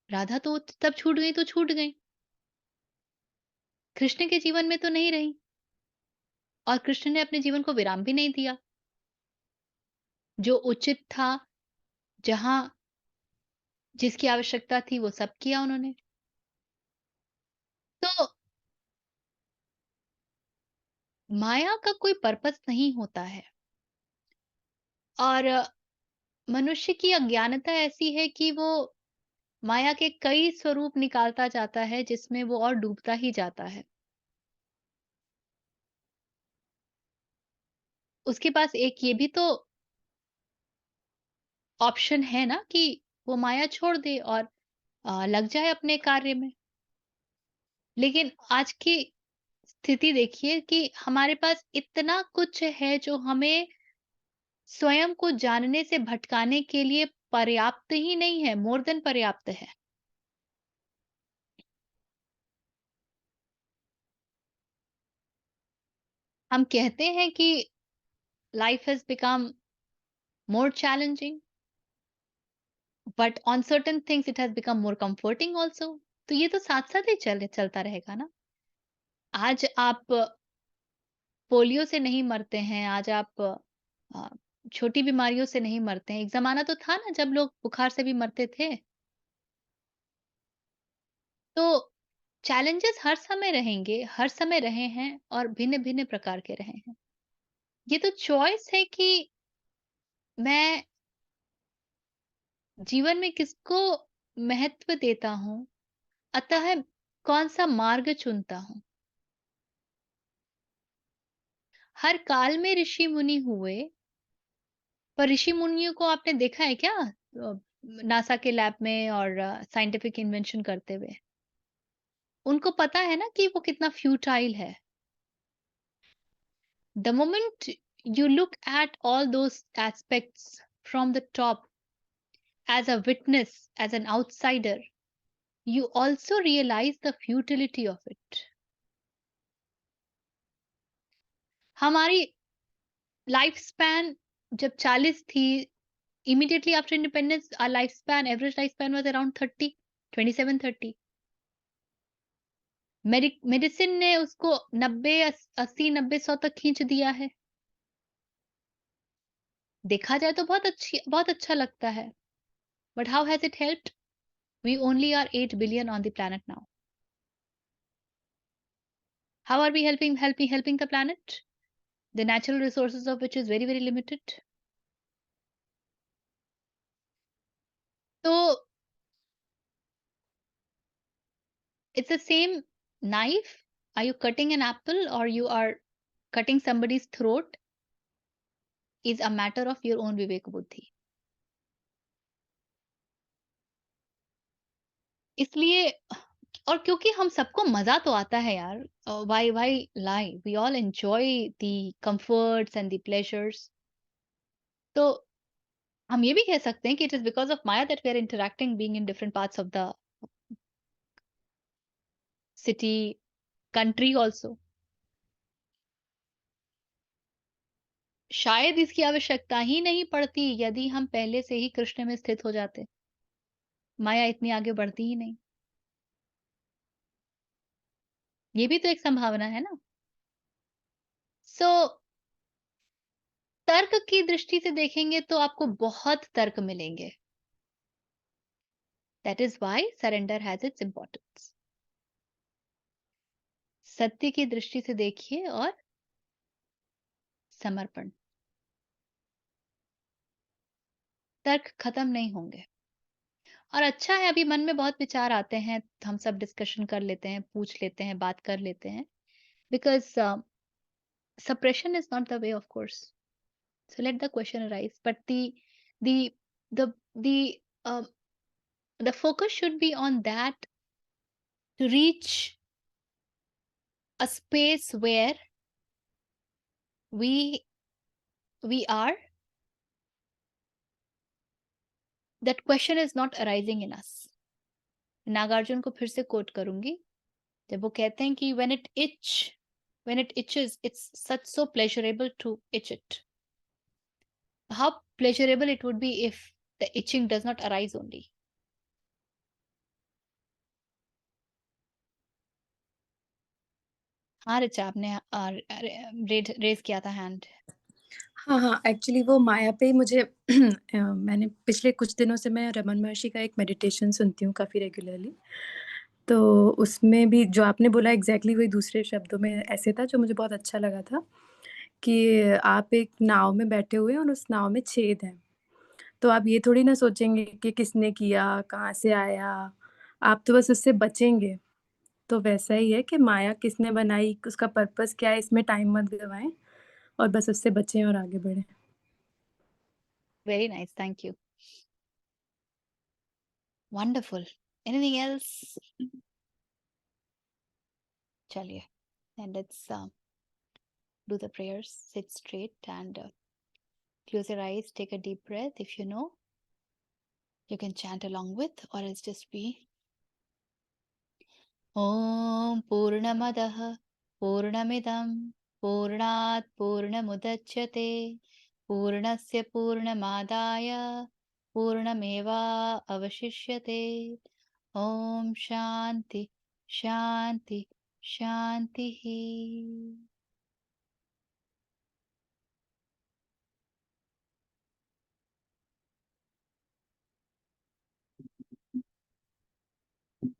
राधा तो तब छूट गई तो छूट गई, कृष्ण के जीवन में तो नहीं रही, और कृष्ण ने अपने जीवन को विराम भी नहीं दिया। जो उचित था, जहां जिसकी आवश्यकता थी, वो सब किया उन्होंने। तो माया का कोई पर्पस नहीं होता है, और मनुष्य की अज्ञानता ऐसी है कि वो माया के कई स्वरूप निकालता जाता है, जिसमें वो और डूबता ही जाता है। उसके पास एक ये भी तो ऑप्शन है ना कि वो माया छोड़ दे और लग जाए अपने कार्य में। लेकिन आज की स्थिति देखिए कि हमारे पास इतना कुछ है जो हमें स्वयं को जानने से भटकाने के लिए पर्याप्त ही नहीं है, मोर देन पर्याप्त है। हम कहते हैं कि life has become more challenging, but on certain things it has become more comforting also. तो ये तो साथ-साथ ही चलता रहेगा ना। आज आप पोलियो से नहीं मरते हैं, आज आप छोटी बीमारियों से नहीं मरते हैं। एक ज़माना तो था ना जब लोग बुखार से भी मरते थे। तो चैलेंजेस हर समय रहेंगे, हर समय रहे हैं और भिन्न-भिन्न प्रकार के रहे हैं। ये तो चॉइस है कि मैं जीवन में किसको महत्व देता हूँ, अतः कौन-सा मार्ग चुनता हूँ। हर काल में ऋषि-मुनि हुए, पर ऋषि-मुनियों को आपने देखा है क्या नासा के लैब में और साइंटिफिक इन्वेंशन करते हुए? उनको पता है ना कि वो कितना फ्यूटाइल है। The moment you look at all those aspects from the top as a witness, as an outsider, you also realize the futility of it. हमारी लाइफ स्पैन जब 40 थी, immediately after independence, our lifespan, average lifespan was around 30, 27-30. Medicine ने उसको 90, 80, 90, 100 तक खींच दिया है। देखा जाए तो बहुत अच्छा लगता है। But how has it helped? We only are 8 billion on the planet now. How are we helping the planet? The natural resources of which is very, very limited. So it's the same knife. Are you cutting an apple or you are cutting somebody's throat is a matter of your own vivek buddhi. इसलिए, और क्योंकि हम सबको मजा तो आता है यार, why lie, we all enjoy the comforts and the pleasures. तो हम ये भी कह सकते हैं कि it is because of Maya that we are interacting, being in different parts of the city, country also. शायद इसकी आवश्यकता ही नहीं पड़ती यदि हम पहले से ही कृष्ण में स्थित हो जाते। माया इतनी आगे बढ़ती ही नहीं। ये भी तो एक संभावना है ना। सो तर्क की दृष्टि से देखेंगे तो आपको बहुत तर्क मिलेंगे। That is why surrender has its importance. सत्य की दृष्टि से देखिए और समर्पण। तर्क खत्म नहीं होंगे। और अच्छा है, अभी मन में बहुत विचार आते हैं, हम सब डिस्कशन कर लेते हैं, पूछ लेते हैं, बात कर लेते हैं। Because suppression is not the way, of course. So let the question arise. But the the the focus should be on that, to reach a space where we are, that question is not arising in us. Nagarjuna को फिर से coat करूंगी, जब वो कहते हैं कि when it itches, it's such so pleasurable to itch it. How pleasurable it would be if the itching does not arise only. हाँ रिचा, आपने रेज किया था हैंड। हाँ, एक्चुअली वो माया पे मुझे मैंने पिछले कुछ दिनों से मैं रमन महर्षि का एक मेडिटेशन सुनती हूँ काफ़ी रेगुलरली। तो उसमें भी जो आपने बोला एग्ज़ैक्टली वही दूसरे शब्दों में ऐसे था जो मुझे बहुत अच्छा लगा था, कि आप एक नाव में बैठे हुए हैं और उस नाव में छेद हैं। तो आप ये थोड़ी ना सोचेंगे कि किसने किया, कहाँ से आया, आप तो बस उससे बचेंगे। तो वैसा ही है कि माया किसने बनाई, उसका पर्पस क्या है, इसमें टाइम मत गँवाएँ और बस उससे बचें और आगे बढ़ें। Very nice, thank you. Wonderful. Anything else? चलिए, and let's do the prayers. Sit straight and close your eyes. Take a deep breath. If you know, you can chant along with, or else just be. Om Purnamadah Purnamidam Purnat Purnamudachyate Purnasya Purnamadaya Purnameva Avashishyate. Om Shanti Shanti Shanti.